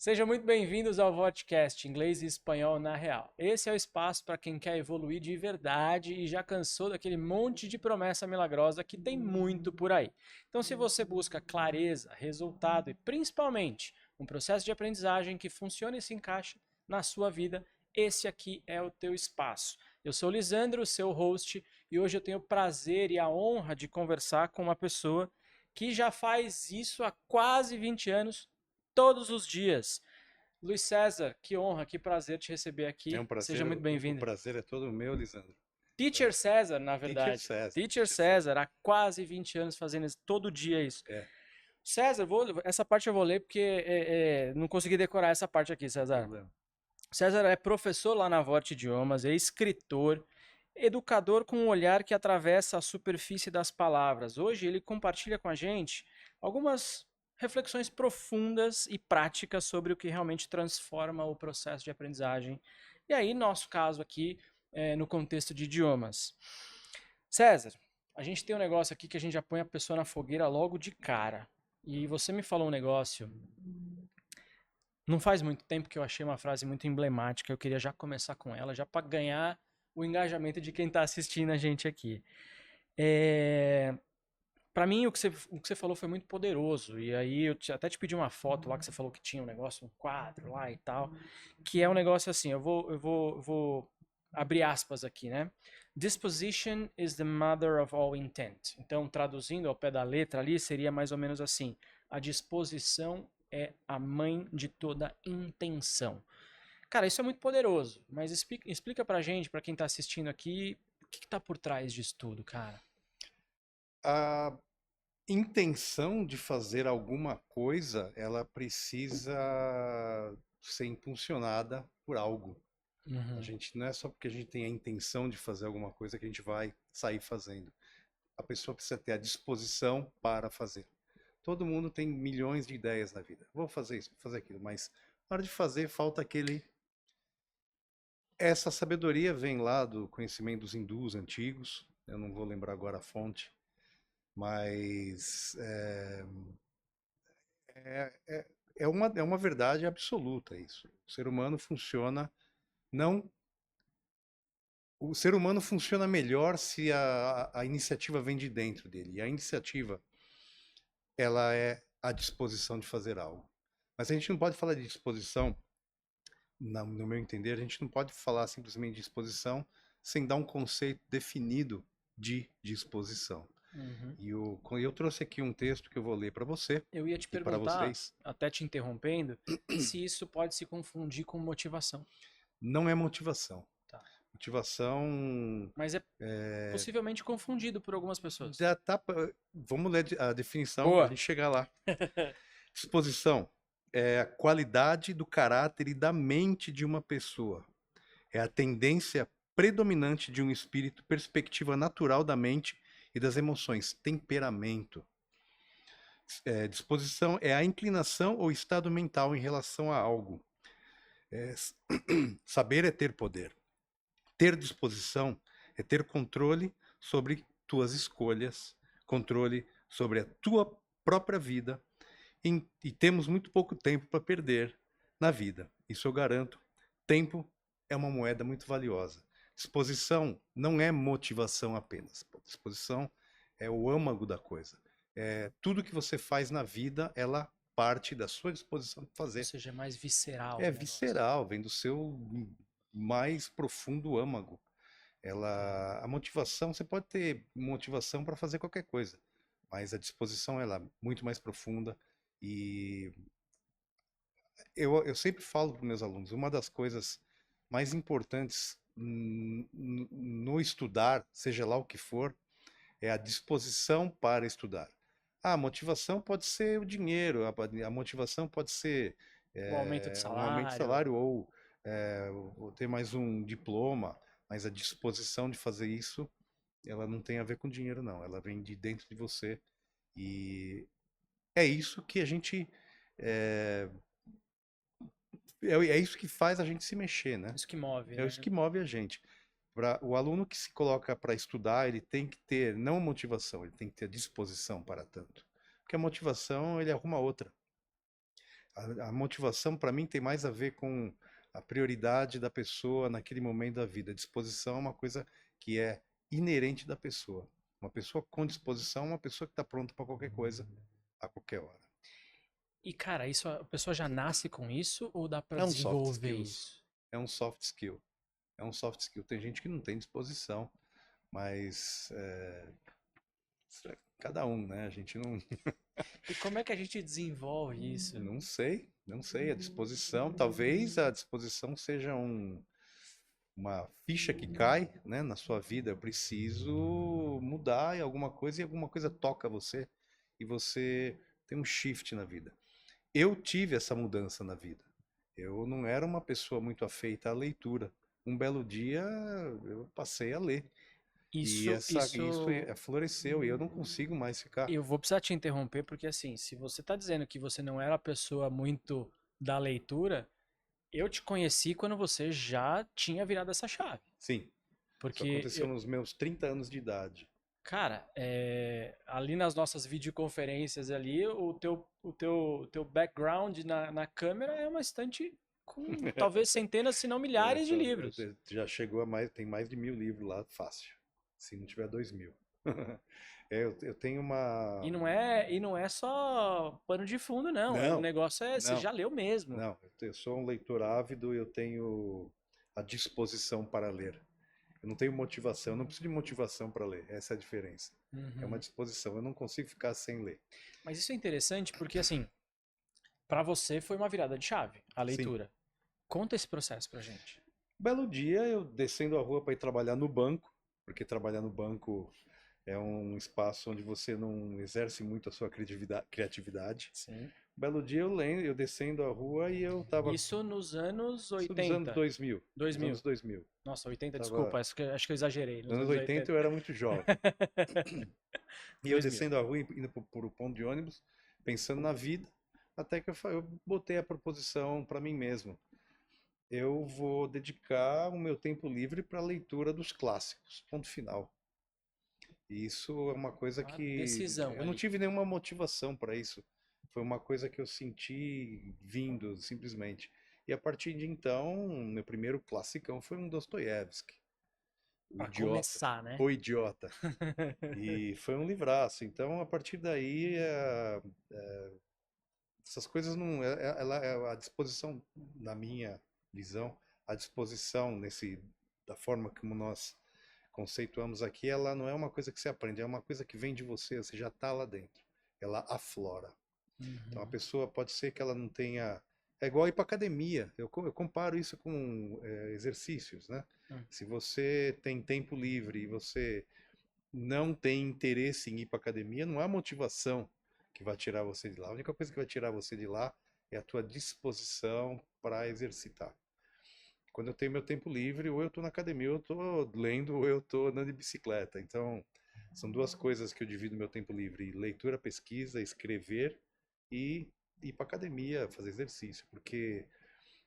Sejam muito bem-vindos ao Vodcast Inglês e Espanhol na Real. Esse é o espaço para quem quer evoluir de verdade e já cansou daquele monte de promessa milagrosa que tem muito por aí. Então, se você busca clareza, resultado e principalmente um processo de aprendizagem que funcione e se encaixa na sua vida, esse aqui é o teu espaço. Eu sou o Lisandro, seu host, e hoje eu tenho o prazer e a honra de conversar com uma pessoa que já faz isso há quase 20 anos todos os dias. Luiz César, que honra, que prazer te receber É aqui. um Seja prazer, muito o bem-vindo. prazer é todo meu, Lisandro. Teacher César, na Teacher verdade. César, Teacher Teacher César. César, há quase 20 anos fazendo isso, todo dia isso. É, César, essa parte eu vou ler porque não consegui decorar essa parte aqui, César. problema. César é professor lá na Vort Idiomas, é escritor, educador com um olhar que atravessa a superfície das palavras. Hoje ele compartilha com a gente algumas reflexões profundas e práticas sobre o que realmente transforma o processo de aprendizagem. E aí, nosso caso aqui, no contexto de idiomas. César, a gente tem um negócio aqui que a gente já põe a pessoa na fogueira logo de cara. E você me falou um negócio não faz muito tempo que eu achei uma frase muito emblemática. Eu queria já começar com ela, já para ganhar o engajamento de quem está assistindo a gente aqui. É... Para mim, o que você falou foi muito poderoso. E aí, até te pedi uma foto lá que você falou que tinha um negócio, um quadro lá e tal. Que é um negócio assim: eu vou abrir aspas aqui, né? Disposition is the mother of all intent. Então, traduzindo ao pé da letra ali, seria mais ou menos assim: a disposição é a mãe de toda intenção. Cara, isso é muito poderoso, mas explica pra gente, pra quem tá assistindo aqui, o que tá por trás disso tudo, cara? A intenção de fazer alguma coisa, ela precisa ser impulsionada por algo. A Uhum. gente não é só porque a gente tem a intenção de fazer alguma coisa que a gente vai sair fazendo. A pessoa precisa ter a disposição para fazer. Todo mundo tem milhões de ideias na vida. Vou fazer isso, vou fazer aquilo, mas na hora de fazer falta aquele. Essa sabedoria vem lá do conhecimento dos hindus antigos. Eu não vou lembrar agora a fonte, mas é uma verdade absoluta isso. O ser humano funciona não. O ser humano funciona melhor se a iniciativa vem de dentro dele. E a iniciativa, ela é a disposição de fazer algo. Mas a gente não pode falar de disposição, no meu entender, a gente não pode falar simplesmente de disposição sem dar um conceito definido de disposição. Uhum. E eu trouxe aqui um texto que eu vou ler para você Eu ia te e para perguntar, vocês. até te interrompendo, se isso pode se confundir com motivação. Não é motivação. Tá. Motivação Mas é possivelmente confundido por algumas pessoas. vamos ler a definição para a Boa. gente chegar lá. Disposição é a qualidade do caráter e da mente de uma pessoa. É a tendência predominante de um espírito, perspectiva natural da mente e das emoções, temperamento. Disposição é a inclinação ou estado mental em relação a algo. É, saber é ter poder. Ter disposição é ter controle sobre tuas escolhas, controle sobre a tua própria vida. E temos muito pouco tempo para perder na vida. Isso eu garanto. Tempo é uma moeda muito valiosa. Disposição não é motivação apenas. Disposição é o âmago da coisa. Tudo que você faz na vida, ela parte da sua disposição de Ou fazer. seja, é mais visceral É o negócio. visceral, vem do seu mais profundo âmago. A motivação, você pode ter motivação para fazer qualquer coisa, mas a disposição ela é muito mais profunda. E eu sempre falo para meus alunos, uma das coisas mais importantes no estudar, seja lá o que for, é a disposição para estudar. A motivação pode ser o dinheiro, a motivação pode ser O aumento de um aumento de salário. salário ou ter mais um diploma, mas a disposição de fazer isso, ela não tem a ver com dinheiro, não. Ela vem de dentro de você e é isso que a gente é, é isso que faz a gente se mexer, né? Isso que move, É isso né? que move a gente. O aluno que se coloca para estudar, ele tem que ter não a motivação, ele tem que ter a disposição para tanto. Porque a motivação, ele arruma outra. A motivação, para mim, tem mais a ver com a prioridade da pessoa naquele momento da vida. A disposição é uma coisa que é inerente da pessoa. Uma pessoa com disposição é uma pessoa que está pronta para qualquer coisa, a qualquer hora. E, cara, isso a pessoa já nasce com isso ou dá pra É um soft desenvolver skills. isso? É um soft skill. É um soft skill. Tem gente que não tem disposição, mas cada um, né? A gente E como é que a gente desenvolve isso? não sei, não sei. A disposição, talvez a disposição seja uma ficha que cai, né, na sua vida. Eu preciso mudar em alguma coisa e alguma coisa toca você e você tem um shift na vida. Eu tive essa mudança na vida. Eu não era uma pessoa muito afeita à leitura. Um belo dia eu passei a ler e isso Isso floresceu e eu não consigo mais ficar. eu vou precisar te interromper porque assim, se você tá dizendo que você não era uma pessoa muito da leitura, eu te conheci quando você já tinha virado essa chave. Sim, isso Porque, aconteceu nos meus 30 anos de idade. cara, ali nas nossas videoconferências ali, o teu background na câmera é uma estante com talvez centenas, se não milhares de livros. Já chegou a mais, tem mais de 1000 livros lá, fácil. Se não tiver 2000. Eu tenho uma. E não é só pano de fundo, não. O Não, negócio você não, já leu mesmo. não. Eu sou um leitor ávido, eu tenho a disposição para ler. Eu não tenho motivação, eu não preciso de motivação para ler. Essa é a diferença. É uma Uhum. disposição. Eu não consigo ficar sem ler. Mas isso é interessante porque, assim, para você foi uma virada de chave, a Sim. leitura. Conta esse processo pra gente. Belo dia, eu descendo a rua para ir trabalhar no banco, porque trabalhar no banco é um espaço onde você não exerce muito a sua criatividade. Sim. Belo dia, eu lendo, eu descendo a rua e eu tava. Isso nos anos Isso nos anos 80. 2000. Nos 2000. anos 2000. Nossa, 80, Tava. desculpa, acho que eu exagerei. Nos Nos anos anos 80 80. eu era muito jovem. E eu 2000. descendo a rua, indo por o ponto de ônibus, pensando na vida, até que eu botei a proposição para mim mesmo. Eu vou dedicar o meu tempo livre para a leitura dos clássicos. Ponto final. E isso é uma coisa Uma que decisão eu não ali. tive nenhuma motivação para isso. Foi uma coisa que eu senti vindo, simplesmente. E a partir de então, meu primeiro classicão foi um Dostoiévski, O Pra Idiota. começar, né? O Idiota. E foi um livraço. Então, a partir daí, essas coisas não. Ela é a disposição, na minha visão, a disposição da forma como nós conceituamos aqui, ela não é uma coisa que você aprende, é uma coisa que vem de você já está lá dentro. Ela aflora. Então a Uhum. pessoa pode ser que ela não tenha. É igual ir para academia. Eu comparo isso com exercícios, né? Hum. Se você tem tempo livre e você não tem interesse em ir para academia, não há motivação que vai tirar você de lá. A única coisa que vai tirar você de lá é a tua disposição para exercitar. Quando eu tenho meu tempo livre, ou eu estou na academia, ou eu estou lendo, ou eu estou andando de bicicleta. Então, são duas coisas que eu divido meu tempo livre: leitura, pesquisa, escrever e ir para academia, fazer exercício, porque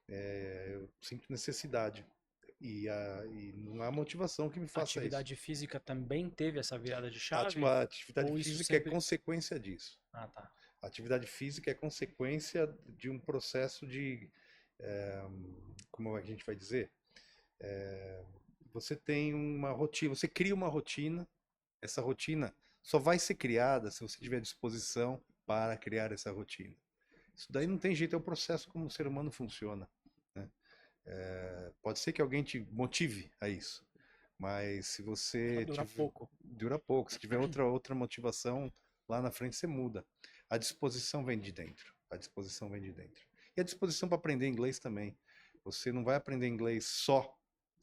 eu sinto necessidade e não há motivação que me faça isso. Atividade física também teve essa virada de A chave? atividade Ou isso física é sempre. consequência disso. Ah, tá. A atividade física é consequência de um processo de, como a gente vai dizer? Você tem uma rotina, você cria uma rotina, essa rotina só vai ser criada se você tiver disposição para criar essa rotina. Isso daí não tem jeito, é o processo como o ser humano funciona, né? Pode ser que alguém te motive a isso, mas se você Dura tiver, pouco. dura pouco, se tiver outra motivação, lá na frente você muda. A disposição vem de dentro, a disposição vem de dentro. E a disposição para aprender inglês também. Você não vai aprender inglês só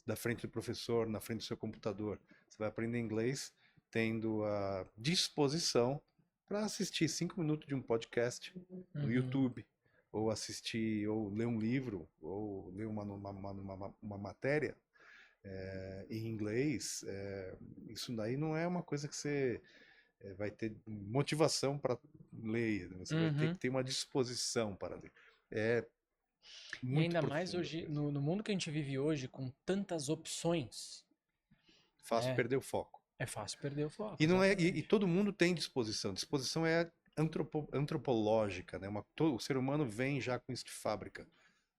da frente do professor, na frente do seu computador. Você vai aprender inglês tendo a disposição para assistir 5 minutos de um podcast no Uhum. YouTube, ou assistir, ou ler um livro, ou ler uma matéria em inglês. Isso daí não é uma coisa que você vai ter motivação para ler, você vai ter que Uhum. ter uma disposição para ler. É E muito ainda mais profunda a hoje, coisa. no mundo que a gente vive hoje, com tantas opções, Fácil né? perder o foco. É fácil perder o foco, E não é, e exatamente. todo mundo tem disposição. Disposição é antropológica, né? O ser humano vem já com isso de fábrica.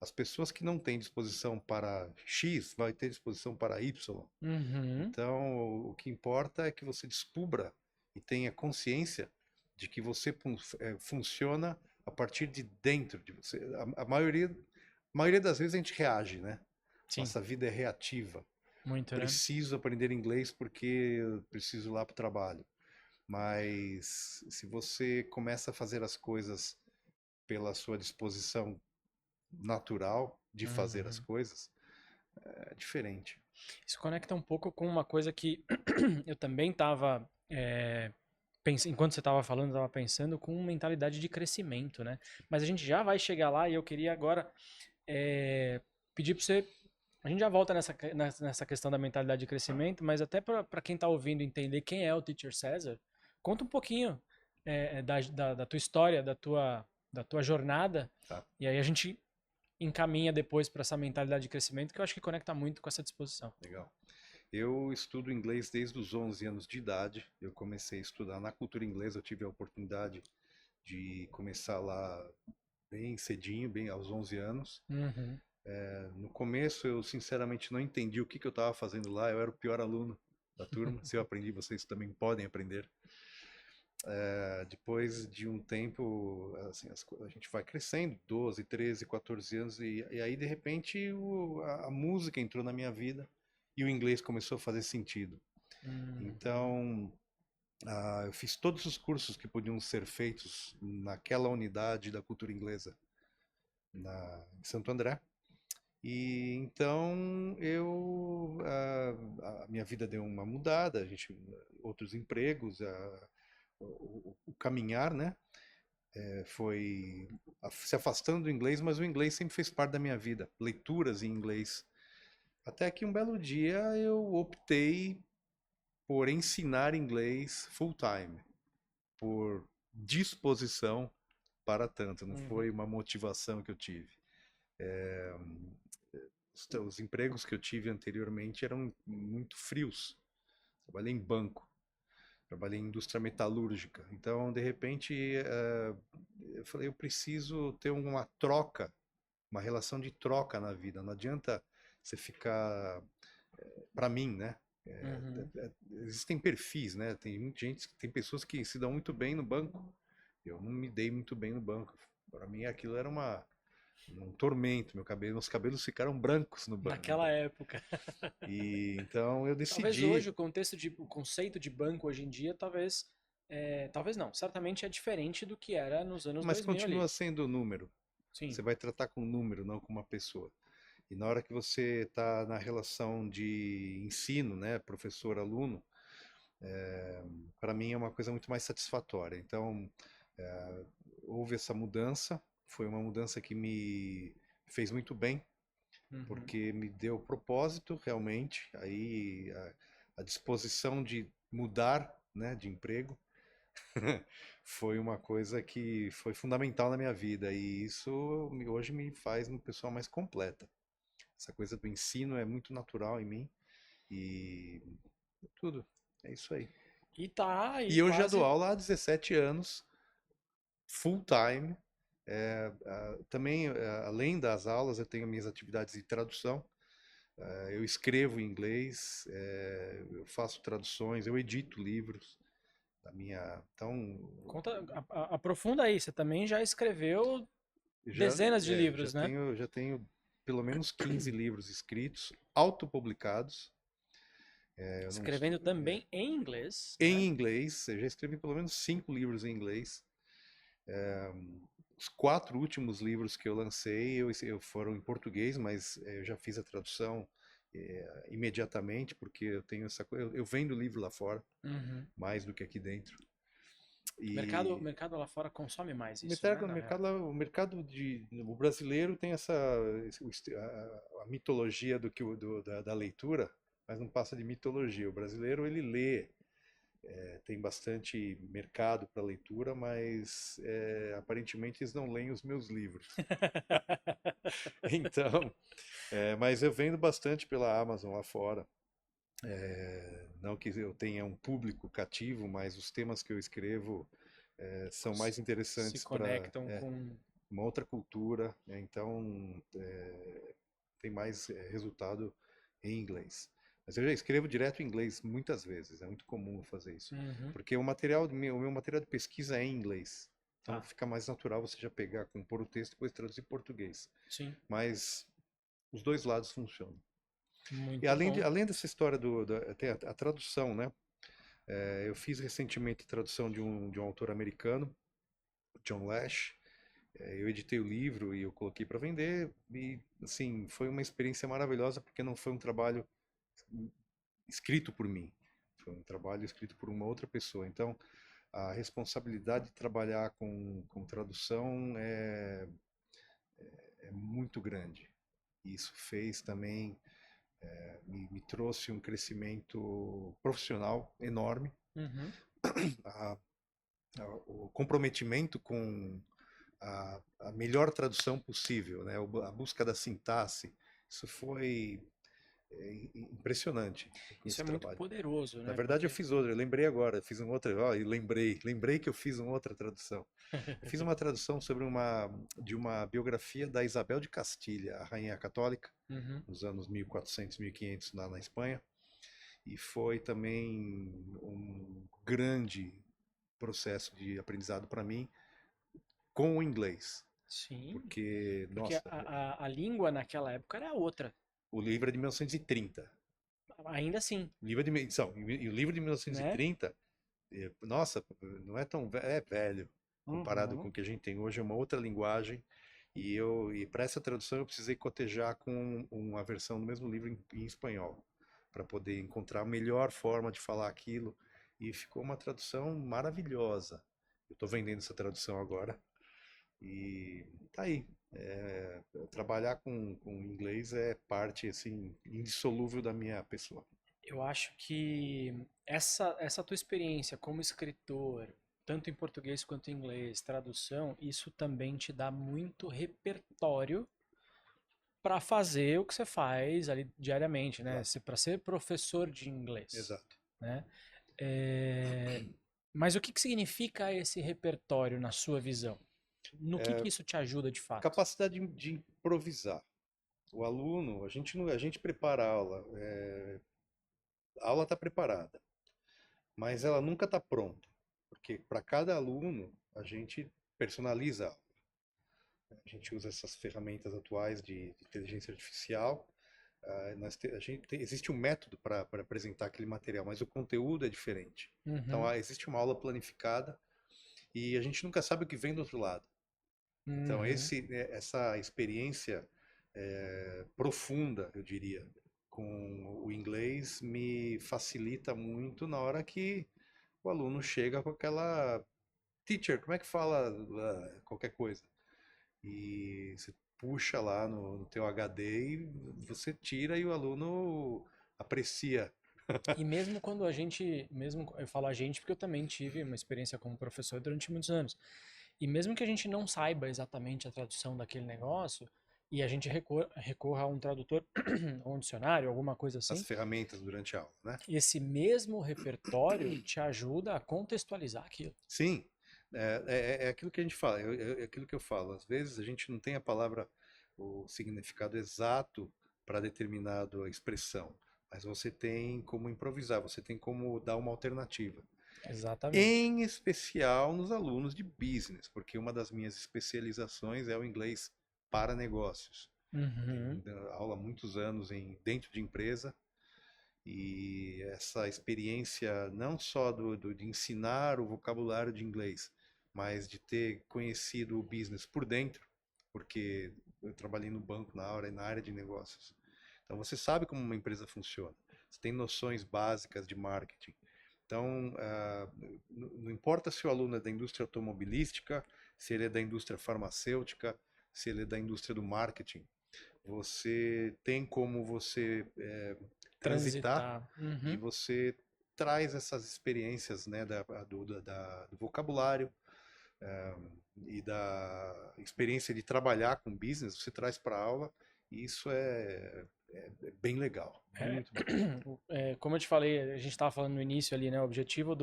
As pessoas que não têm disposição para X, vai ter disposição para Y. Uhum. Então, o que importa é que você descubra e tenha consciência de que você funciona a partir de dentro de você. A maioria das vezes a gente reage, né? Sim, Nossa vida é reativa. muito, né? Preciso aprender inglês porque eu preciso ir lá para o trabalho. Mas se você começa a fazer as coisas pela sua disposição natural de fazer as Uhum. coisas, é diferente. Isso conecta um pouco com uma coisa que eu também estava enquanto você estava falando, eu estava pensando com mentalidade de crescimento, né? Mas a gente já vai chegar lá e eu queria agora é, pedir para você. A gente já volta nessa questão da mentalidade de crescimento, mas até para quem está ouvindo entender quem é o Teacher César, conta um pouquinho da tua história, da tua jornada, Tá? e aí a gente encaminha depois para essa mentalidade de crescimento que eu acho que conecta muito com essa disposição. Legal. Eu estudo inglês desde os 11 anos de idade. Eu comecei a estudar na cultura inglesa. Eu tive a oportunidade de começar lá bem cedinho, bem aos 11 anos. Uhum. No começo, eu sinceramente não entendi o que que eu estava fazendo lá. Eu era o pior aluno da turma. Se eu aprendi, vocês também podem aprender. Depois de um tempo, assim, a gente vai crescendo, 12, 13, 14 anos, e aí de repente a música entrou na minha vida e o inglês começou a fazer sentido. Uhum. Então, eu fiz todos os cursos que podiam ser feitos naquela unidade da cultura inglesa em Santo André. E então a minha vida deu uma mudada, outros empregos, o caminhar, né? Foi se afastando do inglês, mas o inglês sempre fez parte da minha vida, leituras em inglês. Até que um belo dia eu optei por ensinar inglês full time, por disposição para tanto, não Uhum. foi uma motivação que eu tive. Os empregos que eu tive anteriormente eram muito frios. Trabalhei em banco, trabalhei em indústria metalúrgica. Então, de repente, eu falei, eu preciso ter uma troca, uma relação de troca na vida. Não adianta você ficar, para mim, né? Uhum. Existem perfis, né? Tem muita gente, tem pessoas que se dão muito bem no banco. Eu não me dei muito bem no banco. Para mim, aquilo era um tormento. Meus cabelos ficaram brancos no Naquela banco. época. E então eu Talvez hoje decidi. o conceito de banco hoje em dia, talvez não, certamente é diferente do que era nos anos Mas 2000 continua ali. sendo número. Sim. Você vai tratar com um número, não com uma pessoa. E na hora que você está na relação de ensino, né, professor-aluno, para mim é uma coisa muito mais satisfatória. Então, houve essa mudança, foi uma mudança que me fez muito bem, Uhum. porque me deu propósito realmente, aí a disposição de mudar, né, de emprego, foi uma coisa que foi fundamental na minha vida e isso hoje me faz uma pessoa mais completa. Essa coisa do ensino é muito natural em mim e tudo. É isso aí. E tá E aí eu já dou quase. aula há 17 anos, full time. Também, além das aulas, eu tenho minhas atividades de tradução. Eu escrevo em inglês, eu faço traduções, eu edito livros da minha. Então, Aprofunda aí, você também já escreveu já, dezenas de já livros, né? tenho, já tenho pelo menos 15 livros escritos, autopublicados. Eu não, Escrevendo também em inglês, em né? inglês, eu já escrevi pelo menos 5 livros em inglês. Os 4 últimos livros que eu lancei foram em português, mas eu já fiz a tradução imediatamente, porque eu tenho essa coisa. Eu vendo livro lá fora, Uhum. mais do que aqui dentro. O E mercado lá fora consome mais o isso, né? mercado, o Na real. mercado, o mercado o brasileiro tem a mitologia da leitura, mas não passa de mitologia. O brasileiro ele lê, tem bastante mercado para leitura, mas aparentemente eles não leem os meus livros. Então, mas eu vendo bastante pela Amazon lá fora. Não que eu tenha um público cativo, mas os temas que eu escrevo são Se mais se interessantes para conectam com. uma outra cultura, né? Então tem mais resultado em inglês. Mas eu já escrevo direto em inglês muitas vezes, é muito comum fazer isso, Uhum, porque o meu material de pesquisa é em inglês, então tá, fica mais natural você já pegar, compor o texto e depois traduzir em português. sim, Mas os dois lados funcionam. E muito bom. além dessa história tem a tradução, né? Eu fiz recentemente a tradução de um autor americano, John Lash. Eu editei o livro e eu coloquei para vender e assim foi uma experiência maravilhosa porque não foi um trabalho escrito por mim, foi um trabalho escrito por uma outra pessoa. Então a responsabilidade de trabalhar com tradução é muito grande. Isso fez também me trouxe um crescimento profissional enorme. Uhum. A, o comprometimento com a melhor tradução possível, né? A busca da sintaxe. Isso foi impressionante Isso é nesse muito trabalho. poderoso, Na né? verdade, eu Porque. fiz outra, eu lembrei agora, eu fiz um outro, ó, e lembrei que eu fiz uma outra tradução. Eu fiz uma tradução sobre de uma biografia da Isabel de Castilha, a rainha católica, Uhum. nos anos 1400, 1500 na Espanha, e foi também um grande processo de aprendizado para mim com o inglês, Sim, porque, porque nossa, a língua naquela época era outra. o livro é de 1930. Ainda assim, O livro é de, então, e o livro de né? 1930, nossa, não é tão é velho comparado com Uhum. o que a gente tem hoje, é uma outra linguagem. E para essa tradução eu precisei cotejar com uma versão do mesmo livro em espanhol, para poder encontrar a melhor forma de falar aquilo. E ficou uma tradução maravilhosa. Eu estou vendendo essa tradução agora. E tá aí. Trabalhar com inglês é parte assim indissolúvel da minha pessoa. Eu acho que essa tua experiência como escritor, tanto em português quanto em inglês, tradução, isso também te dá muito repertório para fazer o que você faz ali diariamente, né? Exato, Para ser professor de inglês, exato. né? É, mas o que que significa esse repertório na sua visão? No que isso te ajuda de fato? Capacidade de improvisar. O aluno, a gente não, a gente prepara a aula, a aula está preparada, mas ela nunca está pronta, porque para cada aluno a gente personaliza a aula. A gente usa essas ferramentas atuais de inteligência artificial. Existe um método para apresentar aquele material, mas o conteúdo é diferente. Então, Uhum, existe uma aula planificada e a gente nunca sabe o que vem do outro lado. Então, uhum. essa experiência profunda, eu diria, com o inglês me facilita muito na hora que o aluno chega com aquela teacher, como é que fala qualquer coisa? E você puxa lá no teu HD e você tira e o aluno aprecia. E mesmo quando a gente, mesmo eu falo a gente porque eu também tive uma experiência como professor durante muitos anos. E mesmo que a gente não saiba exatamente a tradução daquele negócio, e a gente recorra a um tradutor ou um dicionário, alguma coisa As assim, ferramentas durante a aula, né? esse mesmo repertório te ajuda a contextualizar aquilo. Sim, é aquilo que a gente fala, é aquilo que eu falo. Às vezes a gente não tem a palavra, o significado exato para determinada expressão, mas você tem como improvisar, você tem como dar uma alternativa. Exatamente. Em especial nos alunos de business, porque uma das minhas especializações é o inglês para negócios. Uhum. Tenho aula há muitos anos dentro de empresa e essa experiência não só de ensinar o vocabulário de inglês, mas de ter conhecido o business por dentro, porque eu trabalhei no banco na área de negócios. Então você sabe como uma empresa funciona, você tem noções básicas de marketing. Então, não importa se o aluno é da indústria automobilística, se ele é da indústria farmacêutica, se ele é da indústria do marketing, você tem como você transitar Transitar. e Uhum. você traz essas experiências, né, do vocabulário e da experiência de trabalhar com business, você traz para a aula e isso é bem legal, muito bom. Como eu te falei, a gente estava falando no início ali, né? O objetivo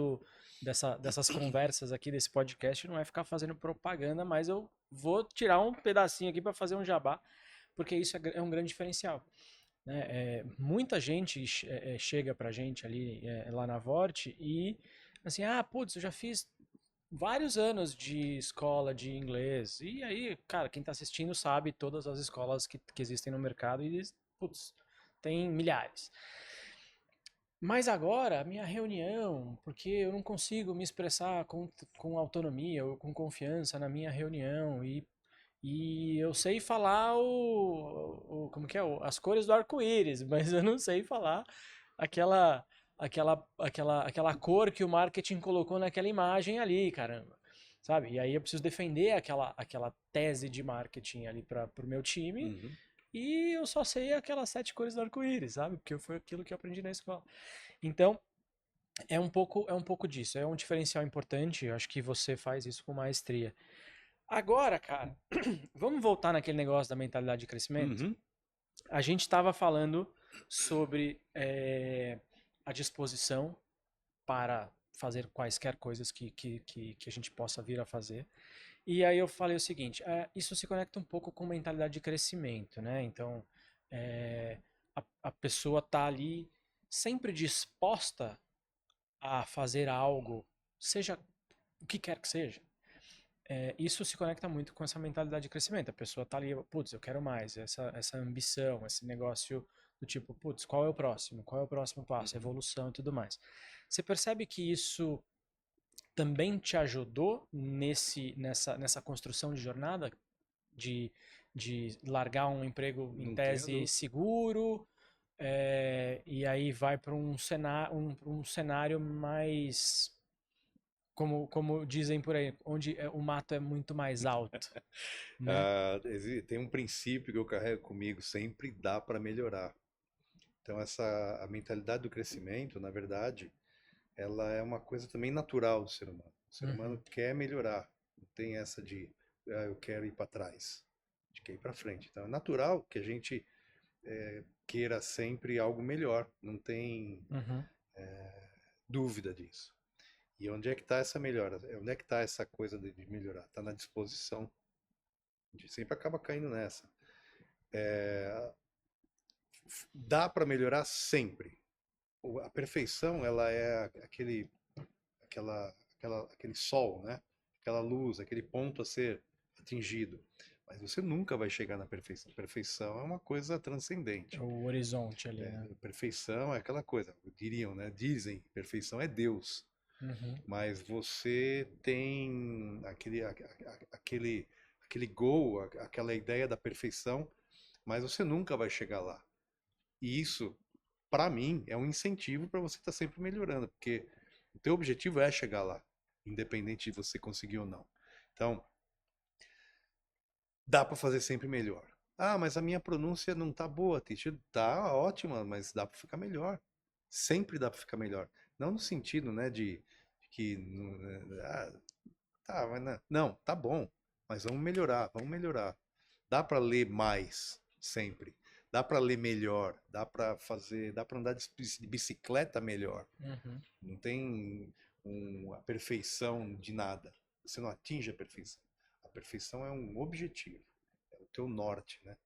dessas conversas aqui, desse podcast, não é ficar fazendo propaganda, mas eu vou tirar um pedacinho aqui para fazer um jabá, porque isso é um grande diferencial. Né? Muita gente chega pra gente ali lá na Vort e assim, putz, eu já fiz vários anos de escola de inglês. E aí, cara, quem tá assistindo sabe todas as escolas que existem no mercado e, putz, tem milhares. Mas agora, a minha reunião, porque eu não consigo me expressar com autonomia ou com confiança na minha reunião e eu sei falar como que é, as cores do arco-íris, mas eu não sei falar aquela, aquela cor que o marketing colocou naquela imagem ali, caramba. Sabe? E aí eu preciso defender aquela tese de marketing ali para o meu time Uhum. e eu só sei aquelas 7 cores do arco-íris, sabe? Porque foi aquilo que eu aprendi na escola. Então, é um pouco disso, é um diferencial importante, eu acho que você faz isso com maestria. Agora, cara, vamos voltar naquele negócio da mentalidade de crescimento? Uhum. A gente estava falando sobre a disposição para fazer quaisquer coisas que a gente possa vir a fazer. E aí eu falei o seguinte, isso se conecta um pouco com mentalidade de crescimento, né? Então, a pessoa tá ali sempre disposta a fazer algo, seja o que quer que seja. Isso se conecta muito com essa mentalidade de crescimento. A pessoa tá ali, putz, eu quero mais, essa ambição, esse negócio do tipo, putz, qual é o próximo? Qual é o próximo passo? Uhum. Evolução e tudo mais. Você percebe que isso também te ajudou nessa construção de jornada? De, de largar um emprego em Não tenha tese dúvida. seguro, e aí vai para um cenário mais como dizem por aí, onde o mato é muito mais alto, né? Tem um princípio que eu carrego comigo, sempre dá para melhorar. Então a mentalidade do crescimento, na verdade, ela é uma coisa também natural do ser humano. O ser Uhum, humano quer melhorar, não tem essa de eu quero ir para trás, de quer ir para frente. Então é natural que a gente queira sempre algo melhor, não tem uhum. dúvida disso. E onde é que está essa melhora? Onde é que está essa coisa de melhorar? Está na disposição. A gente sempre acaba caindo nessa. Dá para melhorar sempre. A perfeição, ela é aquele sol, né? Aquela luz, aquele ponto a ser atingido. Mas você nunca vai chegar na perfeição. Perfeição é uma coisa transcendente. O horizonte ali, né? Perfeição é aquela coisa, diriam, né? Dizem, perfeição é Deus. Uhum, Mas você tem aquele goal, aquela ideia da perfeição, mas você nunca vai chegar lá. E isso, para mim, é um incentivo para você estar sempre melhorando, porque o teu objetivo é chegar lá, independente de você conseguir ou não. Então, dá para fazer sempre melhor. Ah, mas a minha pronúncia não tá boa, teacher. Tá ótima, mas dá para ficar melhor. Sempre dá para ficar melhor. Não no sentido, né, de que tá, mas não, tá bom, mas vamos melhorar, vamos melhorar. Dá para ler mais sempre. Dá para ler melhor, dá para andar de bicicleta melhor. uhum. Não tem a perfeição de nada. Você não atinge a perfeição. A perfeição é um objetivo, é o teu norte, né?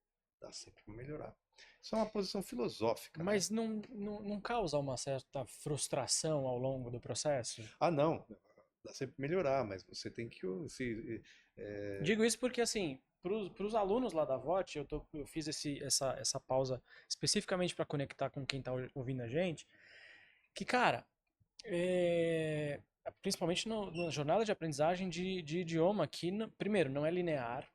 Dá sempre para melhorar. Isso é uma posição filosófica, né? Mas não causa uma certa frustração ao longo do processo? Ah, não, dá sempre pra melhorar, mas você tem que se, é, Digo isso porque, assim, para os alunos lá da VOT, eu fiz essa pausa especificamente para conectar com quem está ouvindo a gente, que, cara, é, principalmente na jornada de aprendizagem de idioma, que, primeiro, não é linear,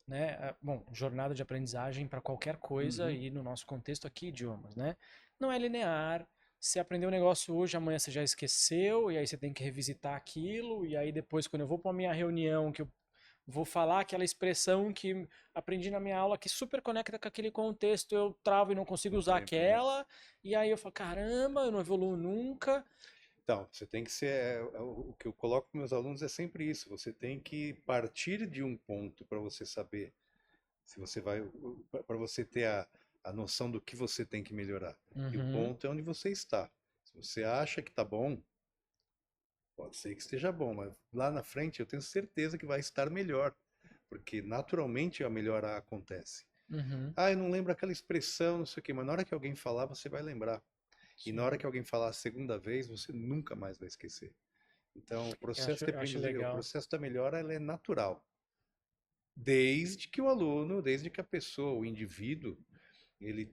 né? Bom, jornada de aprendizagem para qualquer coisa uhum, e no nosso contexto aqui, idiomas, né? Não é linear. Você aprendeu um negócio hoje, amanhã você já esqueceu, e aí você tem que revisitar aquilo, e aí depois, quando eu vou para minha reunião, que eu vou falar aquela expressão que aprendi na minha aula que super conecta com aquele contexto, eu travo e não consigo usar sempre, né? aquela, e aí eu falo, caramba, eu não evoluo nunca. Então, você tem que ser. O que eu coloco para meus alunos é sempre isso. Você tem que partir de um ponto para você saber se você vai. Para você ter a noção do que você tem que melhorar. E o Uhum. ponto é onde você está. Se você acha que está bom, pode ser que esteja bom, mas lá na frente eu tenho certeza que vai estar melhor, porque naturalmente a melhora acontece. Uhum. Ah, eu não lembro aquela expressão, não sei o quê, mas na hora que alguém falar, você vai lembrar. E na hora Sim. que alguém falar a segunda vez, você nunca mais vai esquecer. Então, Eu acho o legal. processo da melhora, ela é natural. Desde que o aluno, desde que a pessoa, o indivíduo, ele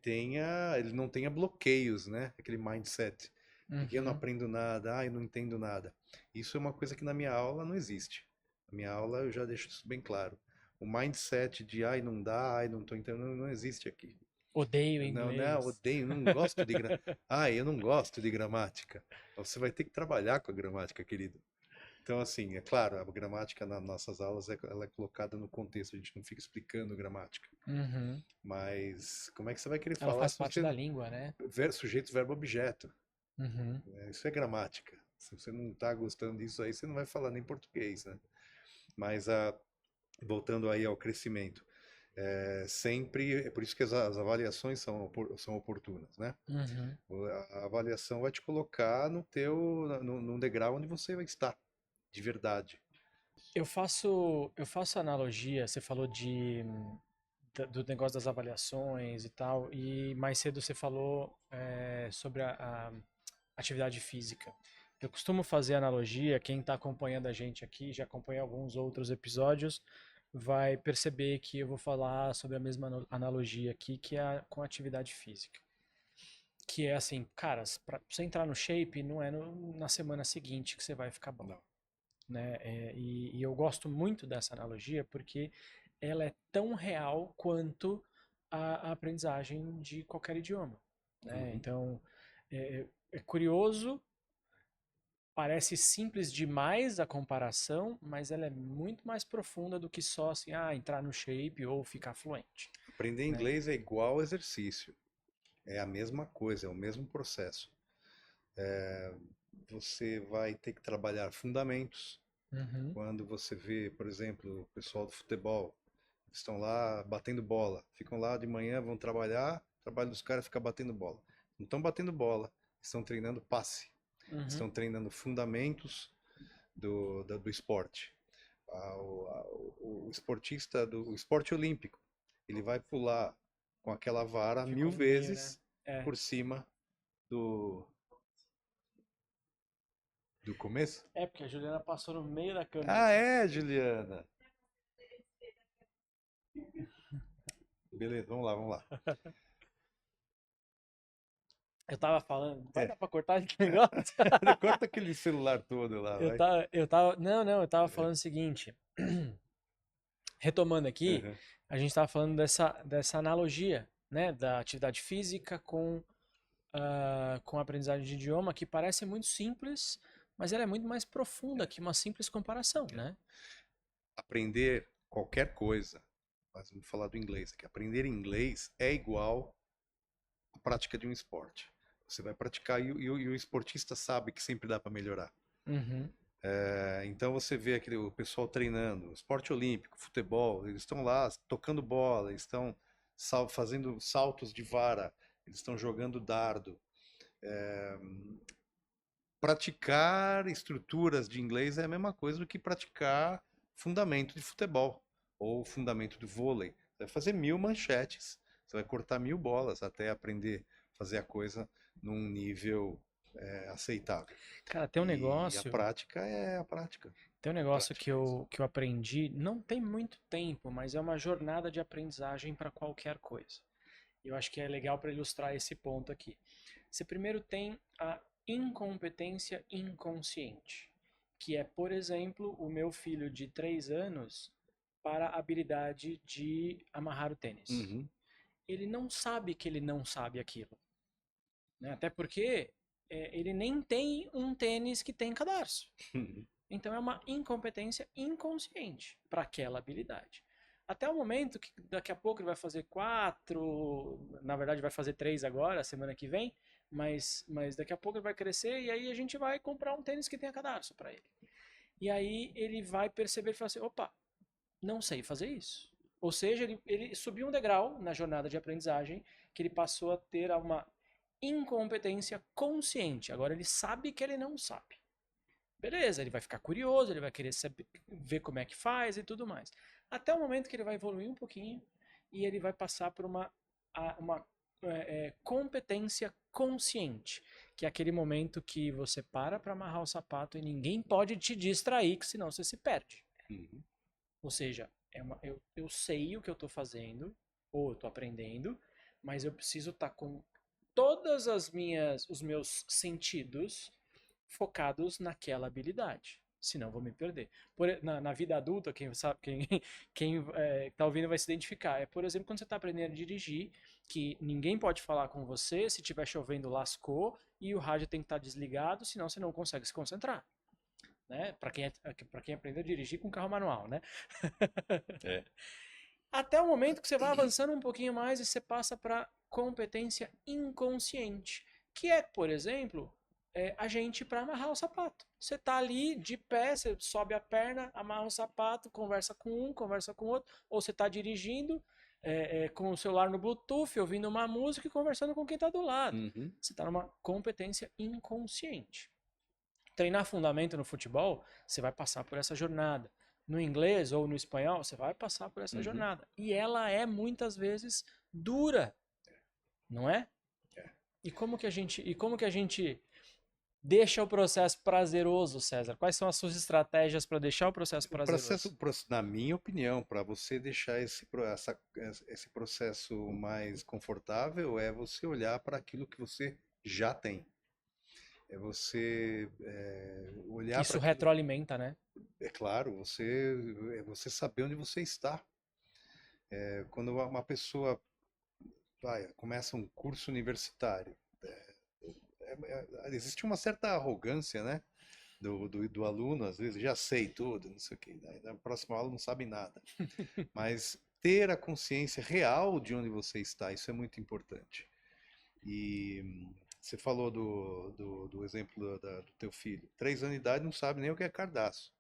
não tenha bloqueios, né? Aquele mindset de que eu não Uhum. aprendo nada, eu não entendo nada. Isso é uma coisa que na minha aula não existe. Na minha aula eu já deixo isso bem claro. O mindset de não dá, não estou entendendo, não existe aqui. Odeio Não, não, inglês. odeio, não gosto de eu não gosto de gramática. Você vai ter que trabalhar com a gramática, querido. Então, assim, é claro, a gramática nas nossas aulas ela é colocada no contexto, a gente não fica explicando gramática. Uhum. Mas como é que você vai querer Ela falar faz se parte da você língua, né? sujeito, verbo, objeto? Uhum. Né? Isso é gramática. Se você não está gostando disso aí, você não vai falar nem português, né? Mas voltando aí ao crescimento, sempre é por isso que as avaliações são oportunas, né? Uhum. A avaliação vai te colocar num degrau onde você vai estar, de verdade. Eu faço analogia, você falou do negócio das avaliações e tal, e mais cedo você falou sobre a atividade física. Eu costumo fazer analogia, quem está acompanhando a gente aqui, já acompanha alguns outros episódios, vai perceber que eu vou falar sobre a mesma analogia aqui, que é com a atividade física. Que é assim, cara, para você entrar no shape, não é na semana seguinte que você vai ficar bom, Não. né? E eu gosto muito dessa analogia porque ela é tão real quanto a aprendizagem de qualquer idioma, né? Uhum. Então, é curioso, parece simples demais a comparação, mas ela é muito mais profunda do que só assim, entrar no shape ou ficar fluente, Aprender né? inglês é igual exercício. É a mesma coisa, é o mesmo processo. Você vai ter que trabalhar fundamentos. Uhum. Quando você vê, por exemplo, o pessoal do futebol, estão lá batendo bola, ficam lá de manhã, vão trabalhar, o trabalho dos caras é ficar batendo bola. Não estão batendo bola, estão treinando passe, Uhum. estão treinando fundamentos do esporte. O esportista o esporte olímpico, ele vai pular com aquela vara Ficou mil no meio, né? vezes É. por cima do, do começo. É, porque a Juliana passou no meio da câmera Ah, aqui. é, Juliana. Beleza, vamos lá, vamos lá. Eu tava falando, vai É, dar pra cortar esse negócio? corta aquele celular todo lá, vai. Eu tava falando o seguinte, retomando aqui, Uhum. a gente tava falando dessa analogia, né, da atividade física com a aprendizagem de idioma, que parece muito simples, mas ela é muito mais profunda que uma simples comparação, né? Aprender qualquer coisa, mas vamos falar do inglês aqui. Aprender inglês é igual à prática de um esporte. Você vai praticar e o esportista sabe que sempre dá para melhorar. Uhum. Então você vê o pessoal treinando, esporte olímpico, futebol, eles estão lá tocando bola, eles estão fazendo saltos de vara, eles estão jogando dardo. Praticar estruturas de inglês é a mesma coisa do que praticar fundamento de futebol ou fundamento de vôlei. Você vai fazer 1000 manchetes, você vai cortar 1000 bolas até aprender a fazer a coisa num nível aceitável. Cara, E a prática é a prática. tem um A negócio prática é isso. que eu aprendi, não tem muito tempo, mas é uma jornada de aprendizagem para qualquer coisa. Eu acho que é legal para ilustrar esse ponto aqui. Você primeiro tem a incompetência inconsciente, que é, por exemplo, o meu filho de 3 anos para a habilidade de amarrar o tênis. Uhum. Ele não sabe que ele não sabe aquilo, né? Até porque ele nem tem um tênis que tem cadarço. Então é uma incompetência inconsciente para aquela habilidade. Até o momento que daqui a pouco ele vai fazer 4, na verdade vai fazer 3 agora, semana que vem, mas daqui a pouco ele vai crescer e aí a gente vai comprar um tênis que tenha cadarço para ele. E aí ele vai perceber e falar assim, opa, não sei fazer isso. Ou seja, ele subiu um degrau na jornada de aprendizagem, que ele passou a ter uma incompetência consciente. Agora ele sabe que ele não sabe. Beleza, ele vai ficar curioso, ele vai querer saber, ver como é que faz e tudo mais. Até o momento que ele vai evoluir um pouquinho e ele vai passar por uma competência consciente, que é aquele momento que você para amarrar o sapato e ninguém pode te distrair, que senão você se perde. Uhum. Ou seja, eu sei o que eu estou fazendo, ou eu estou aprendendo, mas eu preciso estar com todas os meus sentidos focados naquela habilidade. Senão eu vou me perder. Na vida adulta, quem sabe, quem tá ouvindo vai se identificar. É, por exemplo, quando você está aprendendo a dirigir, que ninguém pode falar com você, se estiver chovendo, lascou, e o rádio tem que estar desligado, senão você não consegue se concentrar. Né? Para quem aprendeu a dirigir com carro manual, né? É. Até o momento que você vai avançando um pouquinho mais e você passa para competência inconsciente, que é, por exemplo, a gente para amarrar o sapato. Você tá ali de pé, você sobe a perna, amarra o sapato, conversa com um, conversa com outro, ou você está dirigindo com o celular no Bluetooth, ouvindo uma música e conversando com quem está do lado. Uhum. Você está numa competência inconsciente. Treinar fundamento no futebol, você vai passar por essa jornada. No inglês ou no espanhol, você vai passar por essa jornada. E ela é muitas vezes dura, não é? É. E como que a gente deixa o processo prazeroso, César? Quais são as suas estratégias para deixar o processo prazeroso? Na minha opinião, para você deixar esse processo mais confortável, é você olhar para aquilo que você já tem. É você olhar para Isso aquilo. retroalimenta, né? É claro, você saber onde você está. Quando uma pessoa começa um curso universitário, existe uma certa arrogância, né? Do aluno, às vezes, já sei tudo, não sei o quê. Daí na próxima aula não sabe nada. Mas ter a consciência real de onde você está, isso é muito importante. E você falou do exemplo do teu filho. 3 anos de idade não sabe nem o que é cardaço.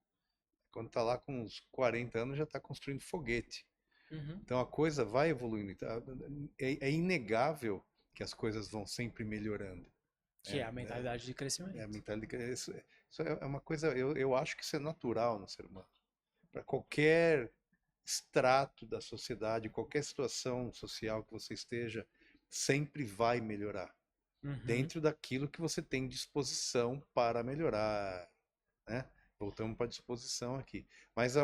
Quando está lá com uns 40 anos já está construindo foguete. Uhum. Então a coisa vai evoluindo. É inegável que as coisas vão sempre melhorando. Que é a mentalidade de crescimento. A mentalidade, isso é uma coisa, eu acho que isso é natural no ser humano. Para qualquer extrato da sociedade, qualquer situação social que você esteja, sempre vai melhorar. Uhum. Dentro daquilo que você tem disposição para melhorar, né? Voltamos para a disposição aqui. Mas de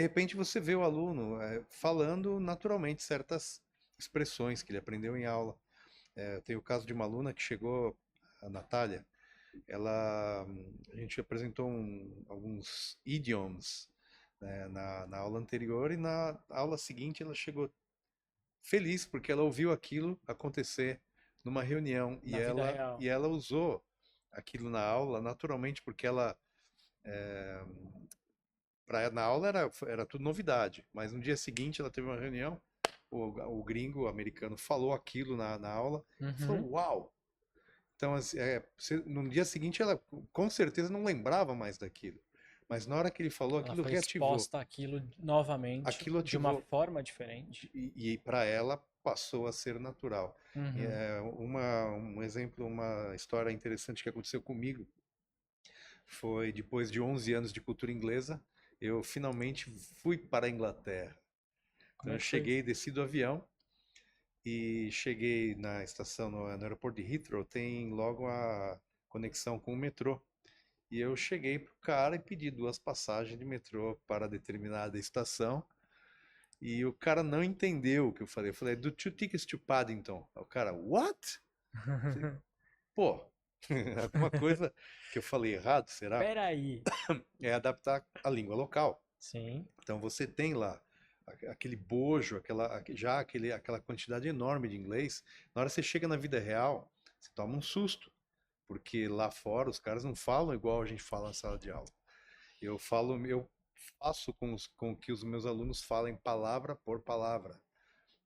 repente você vê o aluno falando naturalmente certas expressões que ele aprendeu em aula. Tem o caso de uma aluna que chegou, a Natália, a gente apresentou alguns idioms, né, na aula anterior, e na aula seguinte ela chegou feliz porque ela ouviu aquilo acontecer numa reunião Na vida real. e ela usou aquilo na aula naturalmente porque ela na aula era tudo novidade, mas no dia seguinte ela teve uma reunião, o gringo o americano falou aquilo na aula, falou, uau! Então, no dia seguinte, ela com certeza não lembrava mais daquilo. Mas na hora que ele falou, Ela aquilo foi reativou. exposta àquilo novamente, Aquilo de uma ativou. forma diferente. E para ela passou a ser natural. Um exemplo, uma história interessante que aconteceu comigo foi depois de 11 anos de cultura inglesa, eu finalmente fui para a Inglaterra. Então, eu cheguei, desci do avião e cheguei na estação, no aeroporto de Heathrow, tem logo a conexão com o metrô. E eu cheguei pro cara e pedi 2 passagens de metrô para determinada estação. E o cara não entendeu o que eu falei. Eu falei, do 2 tickets to Paddington. O cara, what? Eu falei, pô, alguma coisa que eu falei errado, será? Peraí. É adaptar a língua local. Sim. Então você tem lá aquele bojo, aquela quantidade enorme de inglês. Na hora que você chega na vida real, você toma um susto. Porque lá fora os caras não falam igual a gente fala na sala de aula. Eu faço com que os meus alunos falem palavra por palavra,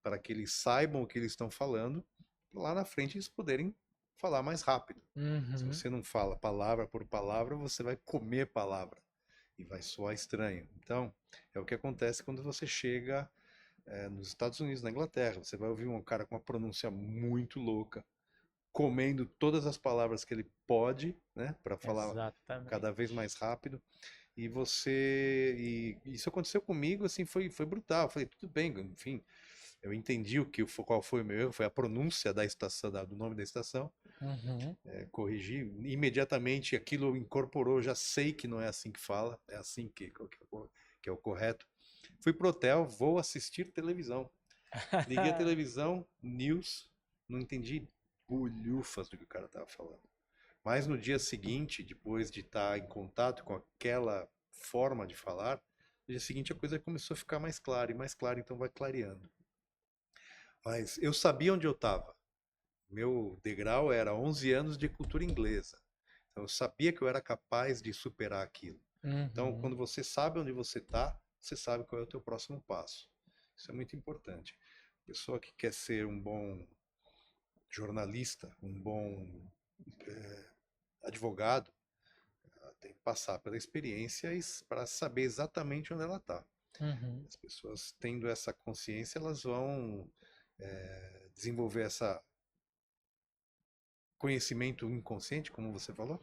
para que eles saibam o que eles estão falando, lá na frente eles poderem falar mais rápido. Se você não fala palavra por palavra, você vai comer palavra. e vai soar estranho. Então, é o que acontece quando você chega nos Estados Unidos, na Inglaterra. Você vai ouvir um cara com uma pronúncia muito louca, comendo todas as palavras que ele pode, né, para falar cada vez Exatamente. mais rápido. E isso aconteceu comigo, assim, foi brutal. Eu falei, tudo bem, enfim, eu entendi qual foi o meu erro, foi a pronúncia da estação, do nome da estação, Uhum. corrigi, imediatamente aquilo incorporou, já sei que não é assim que fala, é assim que é o correto. Fui pro hotel, vou assistir televisão. Liguei a televisão, news, não entendi bulhufas do que o cara tava falando. Mas no dia seguinte, depois de estar em contato com aquela forma de falar, no dia seguinte a coisa começou a ficar mais clara e mais clara, então vai clareando. Mas eu sabia onde eu estava. Meu degrau era 11 anos de cultura inglesa. Então eu sabia que eu era capaz de superar aquilo. Então, Uhum. quando você sabe onde você está, você sabe qual é o teu próximo passo. Isso é muito importante. Pessoa que quer ser um bom jornalista, um bom advogado, ela tem que passar pela experiência para saber exatamente onde ela está. Uhum. As pessoas tendo essa consciência, elas vão desenvolver essa conhecimento inconsciente, como você falou.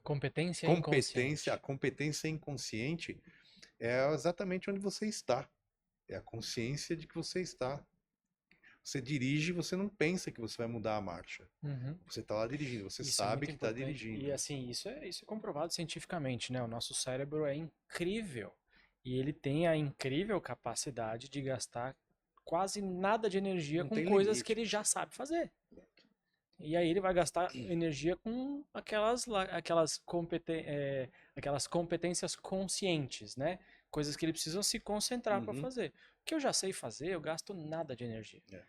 Competência A inconsciente. competência inconsciente é exatamente onde você está. É a consciência de que você está. Você dirige, você não pensa que você vai mudar a marcha. Uhum. Você está lá dirigindo, você Isso é sabe muito que está importante. E dirigindo. assim, isso é comprovado cientificamente, né? O nosso cérebro é incrível. E ele tem a incrível capacidade de gastar quase nada de energia Não com tem coisas que limite. ele já sabe fazer. E aí ele vai gastar energia com aquelas competências conscientes, né? Coisas que ele precisa se concentrar para Uhum. fazer. O que eu já sei fazer, eu gasto nada de energia. É,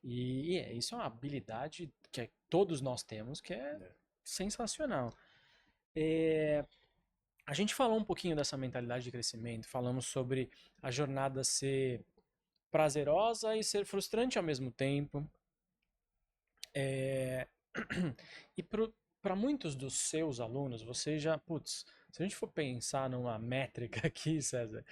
E isso é uma habilidade que todos nós temos, que é é. sensacional. É, a gente falou um pouquinho dessa mentalidade de crescimento, falamos sobre a jornada ser prazerosa e ser frustrante ao mesmo tempo. É, e para muitos dos seus alunos, você já, putz, se a gente for pensar numa métrica aqui, César,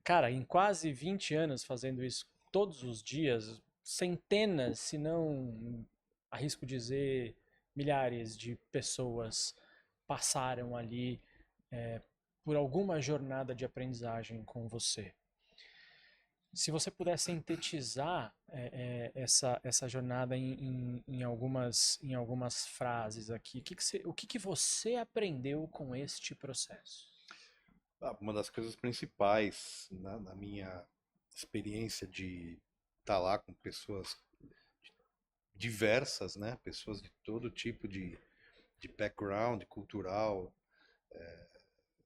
cara, em quase 20 anos fazendo isso todos os dias, centenas, se não, arrisco dizer, milhares de pessoas passaram ali por alguma jornada de aprendizagem com você. Se você puder sintetizar essa jornada em algumas frases aqui, o que você aprendeu com este processo? Uma das coisas principais na minha experiência de estar lá com pessoas diversas, né? Pessoas de todo tipo de background cultural,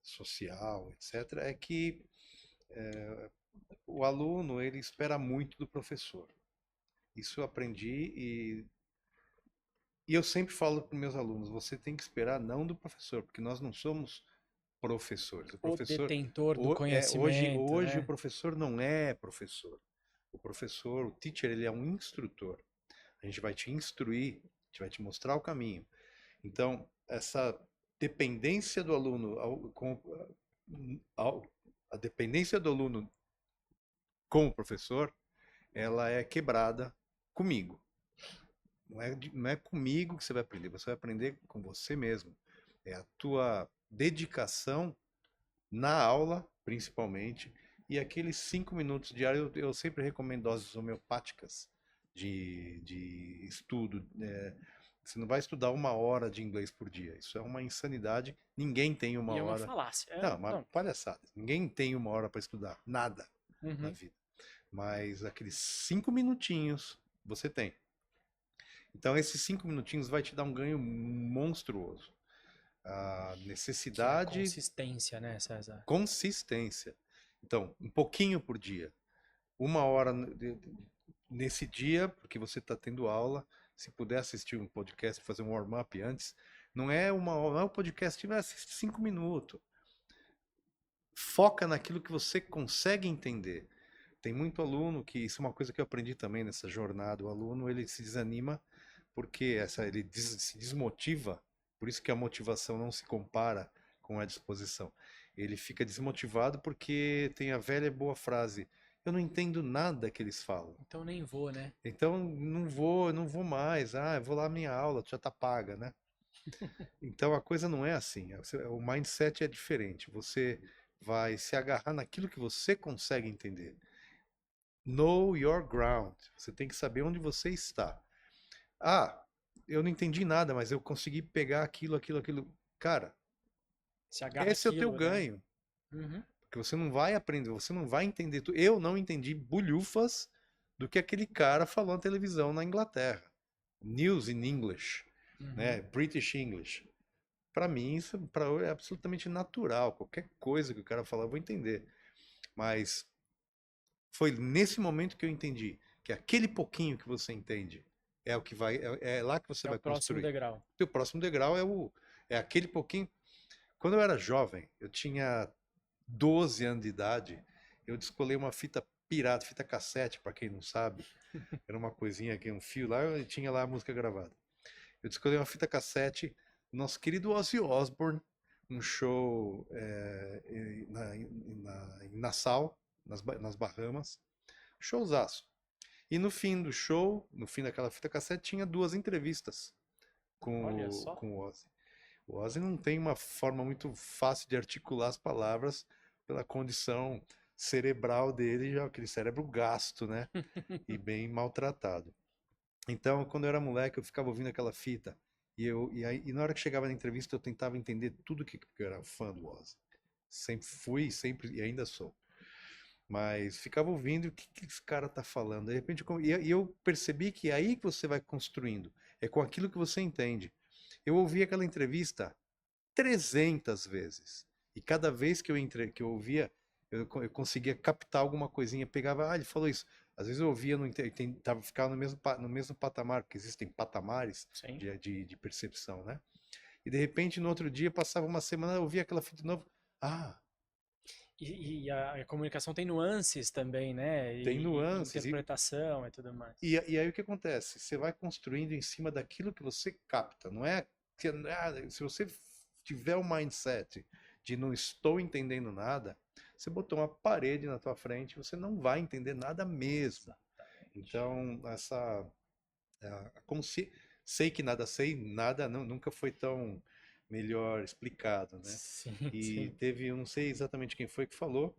social, etc., é que o aluno ele espera muito do professor. Isso eu aprendi e eu sempre falo para meus alunos, você tem que esperar não do professor, porque nós não somos professores. O O professor detentor do hoje conhecimento, hoje o né? professor não é professor. O professor, o teacher, ele é um instrutor. A gente vai te instruir, a gente vai te mostrar o caminho. Então, essa dependência do aluno ao- a dependência do aluno com o professor, ela é quebrada comigo. Não é comigo que você vai aprender com você mesmo. É a tua dedicação na aula, principalmente, e aqueles 5 minutos diários, eu sempre recomendo doses homeopáticas de estudo. Você não vai estudar 1 hora de inglês por dia. Isso é uma insanidade. Ninguém tem uma E é uma hora. falácia. Não, uma Não. palhaçada. Ninguém tem 1 hora para estudar. Nada na Uhum. vida. Mas aqueles 5 minutinhos você tem. Então, esses 5 minutinhos vai te dar um ganho monstruoso. A Que é a necessidade, consistência, né, César? consistência. Então, um pouquinho por dia. 1 hora nesse dia, porque você está tendo aula. Se puder assistir um podcast, fazer um warm-up antes, não é não é um podcast, vai assistir 5 minutos. Foca naquilo que você consegue entender. Tem muito aluno que, isso é uma coisa que eu aprendi também nessa jornada, o aluno ele se desanima porque ele se desmotiva, por isso que a motivação não se compara com a disposição. Ele fica desmotivado porque tem a velha e boa frase: eu não entendo nada que eles falam. Então nem vou, né? Então não vou mais. Ah, eu vou lá minha aula, já tá paga, né? Então a coisa não é assim. O mindset é diferente. Você vai se agarrar naquilo que você consegue entender. Know your ground. Você tem que saber onde você está. Ah, eu não entendi nada, mas eu consegui pegar aquilo. Cara, Se agarra esse é o teu aquilo, né? ganho. Uhum. Porque você não vai aprender, você não vai entender. Eu não entendi bulhufas do que aquele cara falou na televisão na Inglaterra. News in English, Uhum. né? British English. Para mim, isso é absolutamente natural. Qualquer coisa que o cara falar, eu vou entender. Mas foi nesse momento que eu entendi que aquele pouquinho que você entende é o que vai, é lá que você É o vai próximo construir. degrau. O teu próximo degrau é aquele pouquinho. Quando eu era jovem, eu tinha 12 anos de idade, eu descolei uma fita pirata, fita cassete, para quem não sabe. Era uma coisinha aqui, um fio lá, e tinha lá a música gravada. Eu descolei uma fita cassete do nosso querido Ozzy Osbourne, um show em Nassau, nas Bahamas. Showzaço. E no fim do show, no fim daquela fita cassete, tinha duas entrevistas Olha com só. com o Ozzy. O Ozzy não tem uma forma muito fácil de articular as palavras pela condição cerebral dele, já aquele cérebro gasto, né? E bem maltratado. Então, quando eu era moleque, eu ficava ouvindo aquela fita e na hora que chegava na entrevista eu tentava entender tudo que eu era fã do Ozzy. Sempre fui, sempre e ainda sou. Mas ficava ouvindo o que esse cara tá falando. De repente, e eu percebi que é aí que você vai construindo. É com aquilo que você entende. Eu ouvi aquela entrevista 300 vezes. E cada vez que eu ouvia, eu conseguia captar alguma coisinha. Pegava, ele falou isso. Às vezes eu ouvia, não tentava ficar no mesmo patamar, porque existem patamares Sim. de percepção, né? E de repente, no outro dia, passava uma semana, eu ouvia aquela fita de novo. Ah, E a comunicação tem nuances também, né? tem E nuances. interpretação e tudo mais. E aí o que acontece? Você vai construindo em cima daquilo que você capta. Não é que se você tiver o mindset de não estou entendendo nada, você botou uma parede na tua frente, você não vai entender nada mesmo. Exatamente. Então, sei que nada sei, nada nunca foi tão melhor explicado, né? Sim, E sim. teve, eu não sei exatamente quem foi que falou,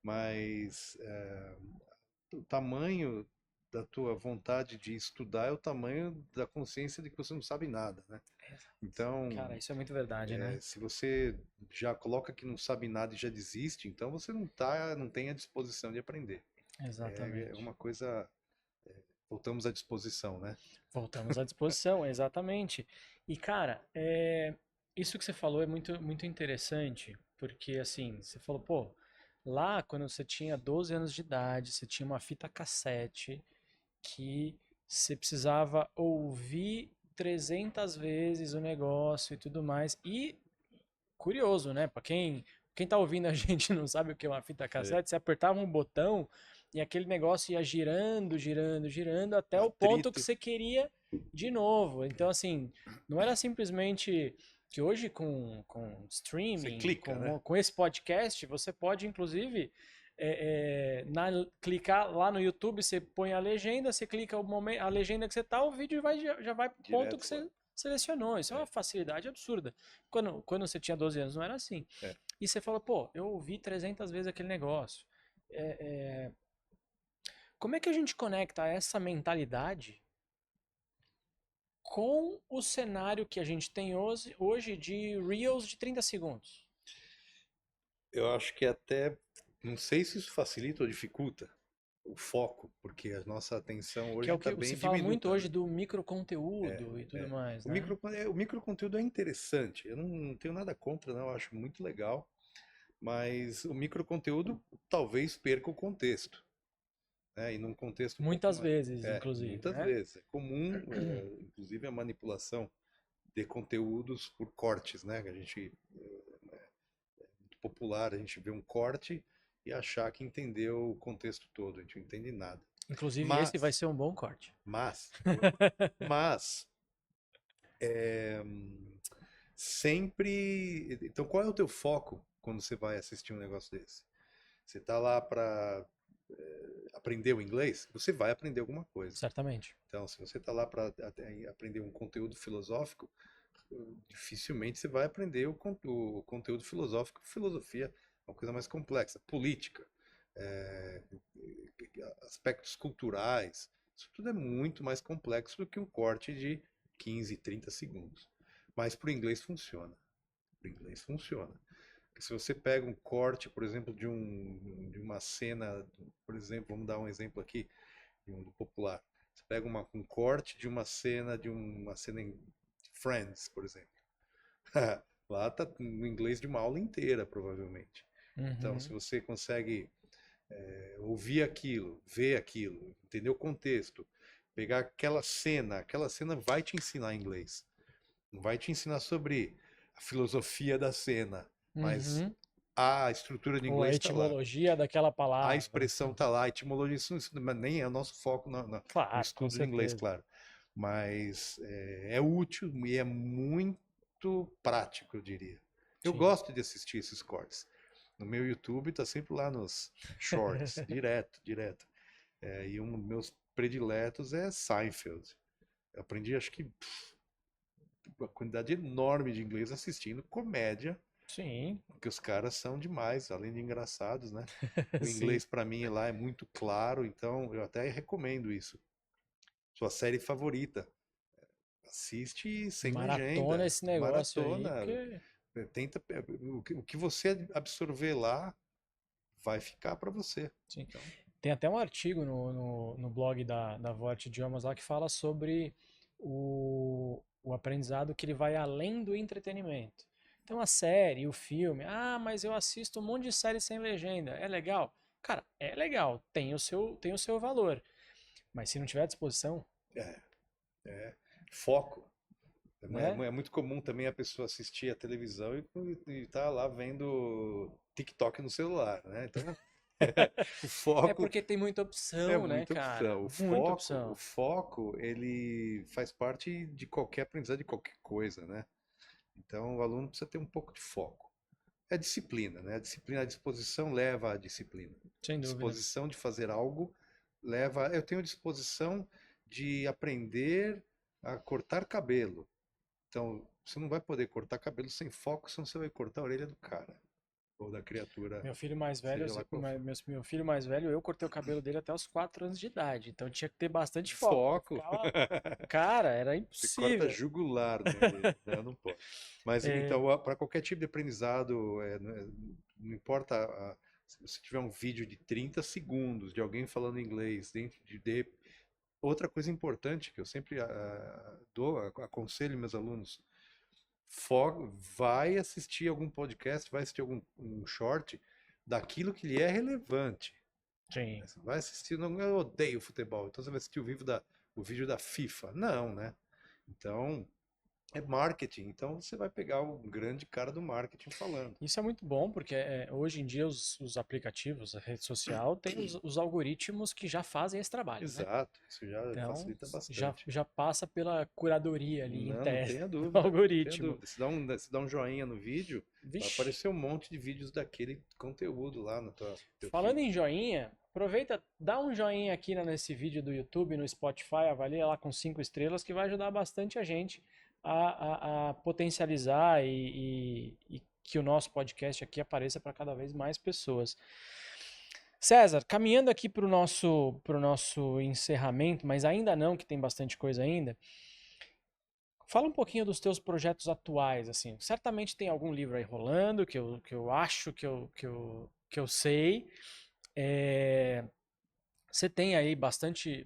mas o tamanho da tua vontade de estudar é o tamanho da consciência de que você não sabe nada, né? Então, Cara, isso é muito verdade, né? se você já coloca que não sabe nada e já desiste, então você não tem a disposição de aprender. É Exatamente. uma coisa, voltamos à disposição, né? Voltamos à disposição, exatamente. E, cara, isso que você falou é muito, muito interessante, porque, assim, você falou, pô, lá quando você tinha 12 anos de idade, você tinha uma fita cassete que você precisava ouvir 300 vezes o negócio e tudo mais. E curioso, né? Para quem tá ouvindo a gente não sabe o que é uma fita É. cassete, você apertava um botão e aquele negócio ia girando, girando, girando até Um o ponto que atrito. você queria de novo. Então, assim, não era simplesmente que hoje com Você streaming, clica, né? com esse podcast, você pode, inclusive, clicar lá no YouTube, você põe a legenda, você clica a legenda que você tá, o vídeo já vai pro ponto que Direto lá. você selecionou. Isso é uma É, facilidade absurda. Quando você tinha 12 anos não era assim. é. E você falou, pô, eu ouvi 300 vezes aquele negócio. É, é, como é que a gente conecta essa mentalidade com o cenário que a gente tem hoje de Reels de 30 segundos? Eu acho que até, não sei se isso facilita ou dificulta o foco, porque a nossa atenção Que é hoje o está que bem se fala muito diminuta, hoje né? do microconteúdo e tudo mais, né? O microconteúdo é interessante. Eu não tenho nada contra, não. Eu acho muito legal. Mas o microconteúdo talvez perca o contexto, né? E num contexto um pouco Muitas mais. vezes, inclusive, Muitas né? vezes. É comum, inclusive, a manipulação de conteúdos por cortes, né? Que a gente, muito popular, a gente vê um corte e achar que entendeu o contexto todo. A gente não entende nada. Inclusive, esse vai Mas, ser um bom corte. mas, mas, sempre. Então, qual é o teu foco quando você vai assistir um negócio desse? Você tá lá para aprender o inglês? Você vai aprender alguma coisa. Certamente. Então, se você tá lá para aprender um conteúdo filosófico, dificilmente você vai aprender o conteúdo filosófico. Filosofia é uma coisa mais complexa. Política, é, aspectos culturais, isso tudo é muito mais complexo do que um corte de 15, 30 segundos. Mas para o inglês funciona. Para o inglês funciona. Porque se você pega um corte, por exemplo, de uma cena, por exemplo, vamos dar um exemplo aqui, do popular. Você pega um corte de uma cena em Friends, por exemplo. Lá tá no inglês de uma aula inteira, provavelmente. Então, se Uhum. você consegue ouvir aquilo, ver aquilo, entender o contexto, pegar aquela cena vai te ensinar inglês. Não vai te ensinar sobre a filosofia da cena, mas Uhum. a estrutura de Ou a inglês está lá. etimologia daquela A palavra, expressão assim. está lá, a etimologia, mas nem é o nosso foco no Claro, com estudo de inglês, certeza. claro. Mas é útil e é muito prático, eu diria. Eu Sim. gosto de assistir esses cortes. No meu YouTube está sempre lá nos shorts, direto, direto. E um dos meus prediletos é Seinfeld. Eu aprendi, acho que, uma quantidade enorme de inglês assistindo comédia, Sim. porque os caras são demais, além de engraçados, né? O Sim. inglês para mim lá é muito claro, então eu até recomendo isso. Sua série favorita, assiste sem Maratona legenda, esse negócio aí, maratona, porque. tenta o que você absorver lá vai ficar para você. Sim. Então, Tem até um artigo no blog da Vort Idiomas lá que fala sobre o aprendizado que ele vai além do entretenimento. Então a série, o filme, mas eu assisto um monte de série sem legenda, é legal? Cara, é legal, tem o seu valor, mas se não tiver à disposição, é, é foco. né? É muito comum também a pessoa assistir a televisão e tá lá vendo TikTok no celular, né? Então, o É foco porque tem muita é opção, né, muita cara? opção. Muita O opção. foco, ele faz parte de qualquer aprendizado de qualquer coisa, né? Então, o aluno precisa ter um pouco de foco. É disciplina, né? A disciplina, a disposição leva à disciplina. Sem dúvida. Disposição de fazer algo leva. Eu tenho disposição de aprender a cortar cabelo. Então, você não vai poder cortar cabelo sem foco, senão você vai cortar a orelha do cara ou da criatura, Meu filho mais velho, seja lá qual for. meu filho mais velho, eu cortei o cabelo dele até os 4 anos de idade, então tinha que ter bastante foco. Eu Foco. ficava, cara, era Você corta impossível. jugular dele, né? Não pode. Mas É, então, para qualquer tipo de aprendizado, não importa se você tiver um vídeo de 30 segundos de alguém falando inglês, outra coisa importante que eu sempre aconselho meus alunos, vai assistir algum podcast, vai assistir algum um short daquilo que lhe é relevante. sim. Você vai assistir, não, eu odeio futebol, então você vai assistir o vídeo da FIFA. Não, né? Então, é marketing. Então, você vai pegar o grande cara do marketing falando. Isso é muito bom, porque hoje em dia os aplicativos, a rede social, tem os algoritmos que já fazem esse trabalho, né? Exato, isso já Então, facilita bastante. já passa pela curadoria ali em Não tese tenha do dúvida, não tenha algoritmo. dúvida. Se dá um joinha no vídeo, vai Vixe, aparecer um monte de vídeos daquele conteúdo lá no teu falando feed. em joinha, aproveita, dá um joinha aqui nesse vídeo do YouTube, no Spotify, avalia lá com 5 estrelas, que vai ajudar bastante a gente a potencializar e que o nosso podcast aqui apareça para cada vez mais pessoas. César, caminhando aqui pro nosso encerramento, mas ainda não, que tem bastante coisa ainda, fala um pouquinho dos teus projetos atuais, assim. Certamente tem algum livro aí rolando que eu acho que eu sei. É, você tem aí bastante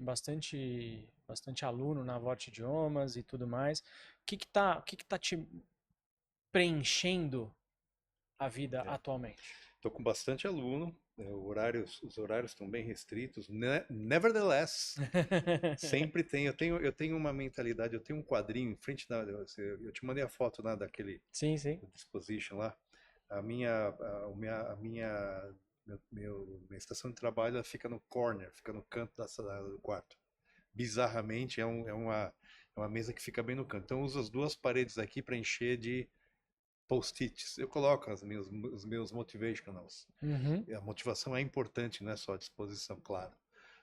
aluno na Vort Idiomas e tudo mais. O que que tá te preenchendo a vida atualmente? Estou com bastante aluno, os horários estão bem restritos. Nevertheless, sempre tem. Eu tenho uma mentalidade, eu tenho um quadrinho em frente eu te mandei a foto, né, daquele Sim, sim. disposition lá. A minha estação de trabalho ela fica no corner, fica no canto da sala do quarto. Bizarramente é uma mesa que fica bem no canto. Então eu uso as duas paredes aqui para encher de post-its, eu coloco os meus motivationals. Uhum. E a motivação é importante, não é só a disposição, claro.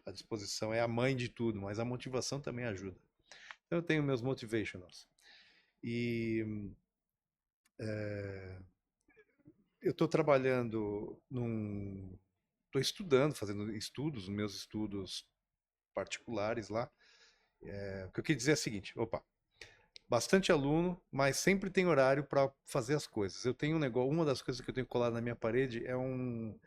A disposição é a mãe de tudo, mas a motivação também ajuda. Então eu tenho meus motivationals. E eu estou trabalhando estou estudando, fazendo estudos, meus estudos particulares lá. O que eu queria dizer é o seguinte, opa, bastante aluno, mas sempre tem horário para fazer as coisas. Eu tenho um negócio, uma das coisas que eu tenho colado na minha parede é um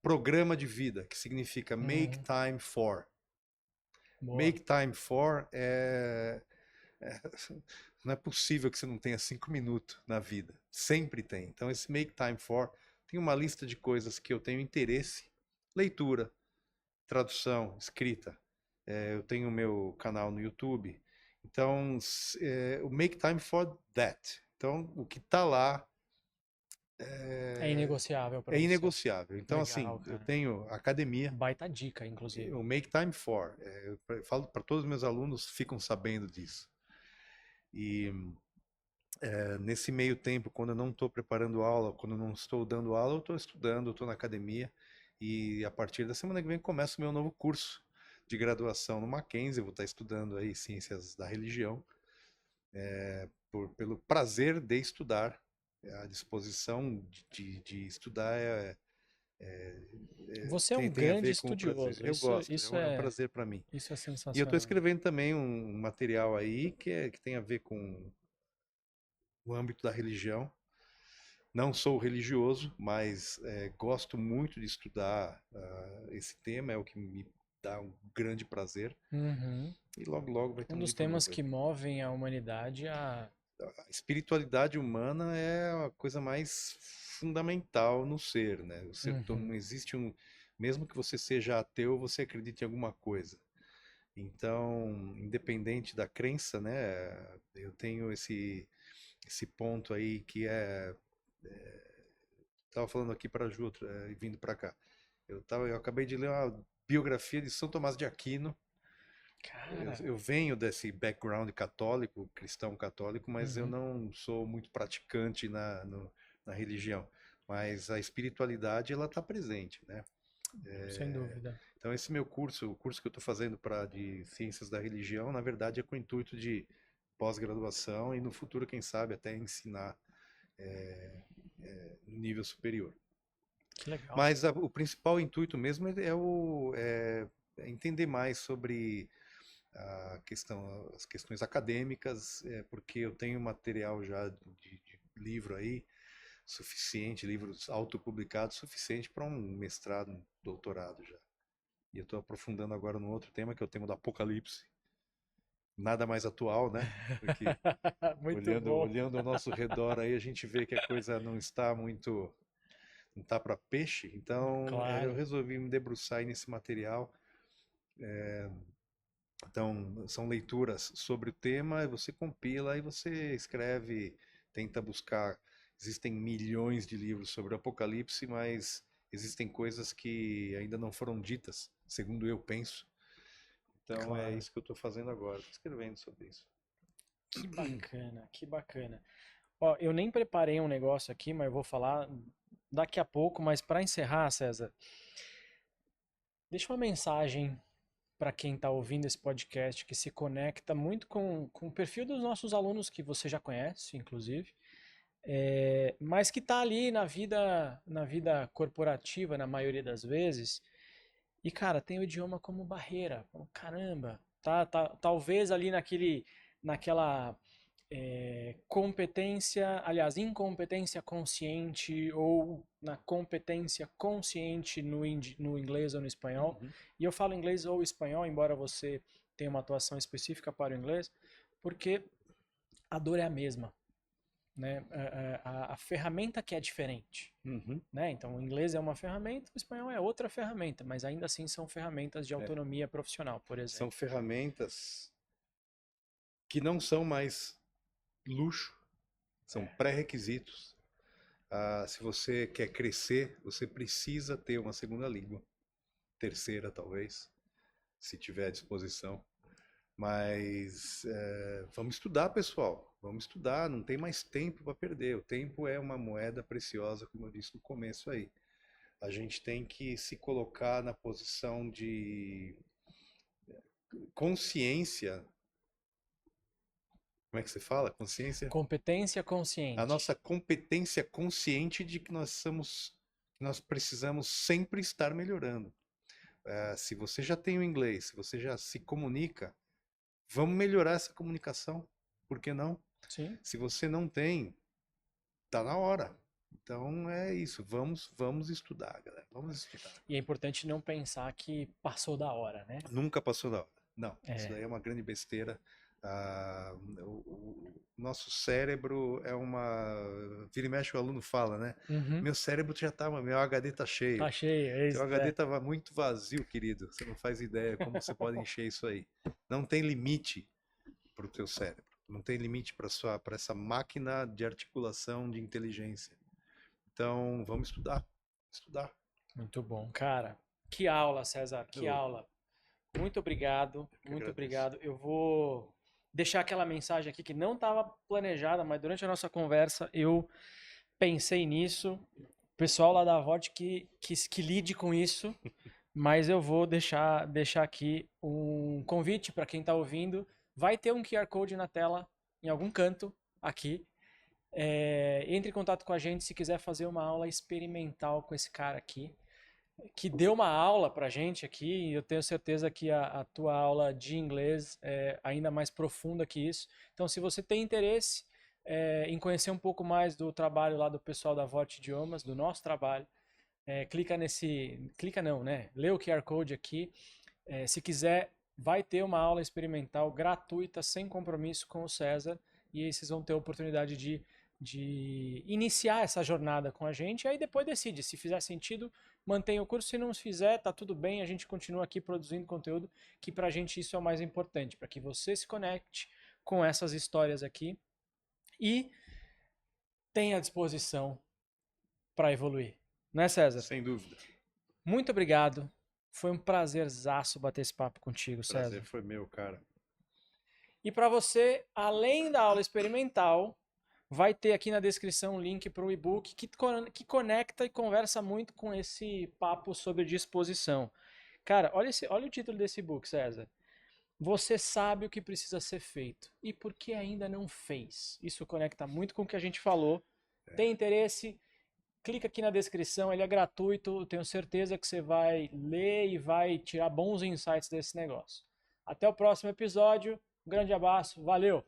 programa de vida, que significa Make Uhum. Time For. Boa. Make Time For não é possível que você não tenha 5 minutos na vida. Sempre tem. Então, esse Make Time For tem uma lista de coisas que eu tenho interesse. Leitura, tradução, escrita. Eu tenho o meu canal no YouTube. Então, o Make Time For That. Então, o que está lá É inegociável para é você. inegociável. Então, Legal, assim, eu cara. tenho academia, Baita dica, inclusive. o Make Time For. Eu falo para todos os meus alunos, ficam sabendo disso. E nesse meio tempo, quando eu não estou preparando aula, quando eu não estou dando aula, eu estou estudando, estou na academia. E a partir da semana que vem começa o meu novo curso de graduação no Mackenzie. Eu vou estar estudando aí Ciências da Religião, pelo prazer de estudar. A disposição de estudar Você é um tem a grande ver com o prazer. estudioso. Eu Isso, gosto, isso é um é, prazer para mim. isso é E eu estou sensacional. escrevendo também um material aí que tem a ver com o âmbito da religião. Não sou religioso, mas gosto muito de estudar esse tema, é o que me dá um grande prazer. Uhum. E logo, logo vai ter Um um dos livro temas novo aí. que movem a humanidade a. A espiritualidade humana é a coisa mais fundamental no ser, né? Não Uhum. existe mesmo que você seja ateu, você acredita em alguma coisa. Então, independente da crença, né? Eu tenho esse ponto aí que estava falando aqui para a Ju, vindo para cá. Eu acabei de ler uma biografia de São Tomás de Aquino. Cara. Eu venho desse background católico, cristão católico, mas eu Uhum. não sou muito praticante na religião. Mas a espiritualidade, ela está presente, né? Sem dúvida. Então, esse meu curso, o curso que eu estou fazendo de Ciências da Religião, na verdade é com o intuito de pós-graduação e no futuro, quem sabe, até ensinar no nível superior. Que legal. Mas o principal intuito mesmo é entender mais sobre as questões acadêmicas, porque eu tenho material já de livro aí suficiente, livros autopublicados suficiente para um mestrado, um doutorado já. E eu estou aprofundando agora num outro tema, que é o tema do Apocalipse. Nada mais atual, né? Porque Muito bom. olhando ao nosso redor aí, a gente vê que a coisa não está para peixe. Então, eu Claro. resolvi me debruçar aí nesse material. Então, são leituras sobre o tema, e você compila e você escreve, tenta buscar. Existem milhões de livros sobre o Apocalipse, mas existem coisas que ainda não foram ditas, segundo eu penso. Então, é Claro. isso que eu estou fazendo agora, estou escrevendo sobre isso. Que bacana, que bacana. Ó, eu nem preparei um negócio aqui, mas eu vou falar daqui a pouco. Mas para encerrar, César, deixa uma mensagem para quem está ouvindo esse podcast que se conecta muito com o perfil dos nossos alunos que você já conhece, inclusive, mas que está ali na vida corporativa, na maioria das vezes. E, cara, tem o idioma como barreira. Caramba, talvez ali naquela competência, aliás, incompetência consciente ou na competência consciente no inglês ou no espanhol. Uhum. E eu falo inglês ou espanhol, embora você tenha uma atuação específica para o inglês, porque a dor é a mesma, né? A ferramenta que é diferente. Uhum. Né? Então, o inglês é uma ferramenta, o espanhol é outra ferramenta, mas ainda assim são ferramentas de É. autonomia profissional, por São exemplo. ferramentas que não são mais luxo, são É, pré-requisitos. Se você quer crescer, você precisa ter uma segunda língua, terceira talvez, se tiver à disposição. Mas vamos estudar, pessoal. Vamos estudar, não tem mais tempo para perder. O tempo é uma moeda preciosa, como eu disse no começo aí. A gente tem que se colocar na posição de consciência. Como é que se fala? Consciência? Competência A consciente. nossa competência consciente de que nós precisamos sempre estar melhorando. Se você já tem o inglês, se você já se comunica, vamos melhorar essa comunicação. Por que não? Sim. Se você não tem, tá na hora. Então é isso. Vamos estudar, galera. Vamos estudar. E é importante não pensar que passou da hora, né? Nunca passou da hora. Não, isso É. daí é uma grande besteira. O nosso cérebro é uma. Vira e mexe, o aluno fala, né? Uhum. Meu cérebro já tava, meu HD tá cheio. Tá cheio, é Teu isso. HD tava muito vazio, querido. Você não faz ideia como você pode encher isso aí. Não tem limite para o teu cérebro. Não tem limite para essa máquina de articulação de inteligência. Então, vamos estudar. Estudar. Muito bom, cara. Que aula, César, que Eu aula. Muito obrigado, que muito agradeço. obrigado. Eu vou deixar aquela mensagem aqui que não estava planejada, mas durante a nossa conversa eu pensei nisso. O pessoal lá da Vort que lide com isso, mas eu vou deixar aqui um convite para quem está ouvindo. Vai ter um QR Code na tela, em algum canto aqui. Entre em contato com a gente se quiser fazer uma aula experimental com esse cara aqui, que deu uma aula pra gente aqui, e eu tenho certeza que a tua aula de inglês é ainda mais profunda que isso. Então, se você tem interesse em conhecer um pouco mais do trabalho lá do pessoal da Vort Idiomas, do nosso trabalho, clica não, né? Lê o QR Code aqui. Se quiser, vai ter uma aula experimental gratuita, sem compromisso com o César, e aí vocês vão ter a oportunidade de iniciar essa jornada com a gente, e aí depois decide, se fizer sentido, mantém o curso, se não fizer, tá tudo bem, a gente continua aqui produzindo conteúdo, que pra gente isso é o mais importante, para que você se conecte com essas histórias aqui e tenha disposição para evoluir. Não é, César? Sem dúvida. Muito obrigado. Foi um prazerzaço bater esse papo contigo, O prazer César. foi meu, cara. E para você, além da aula experimental, vai ter aqui na descrição um link para o e-book que conecta e conversa muito com esse papo sobre disposição. Cara, olha o título desse e-book, César. Você sabe o que precisa ser feito e por que ainda não fez. Isso conecta muito com o que a gente falou. Tem interesse? Clica aqui na descrição, ele é gratuito. Tenho certeza que você vai ler e vai tirar bons insights desse negócio. Até o próximo episódio. Um grande abraço, valeu!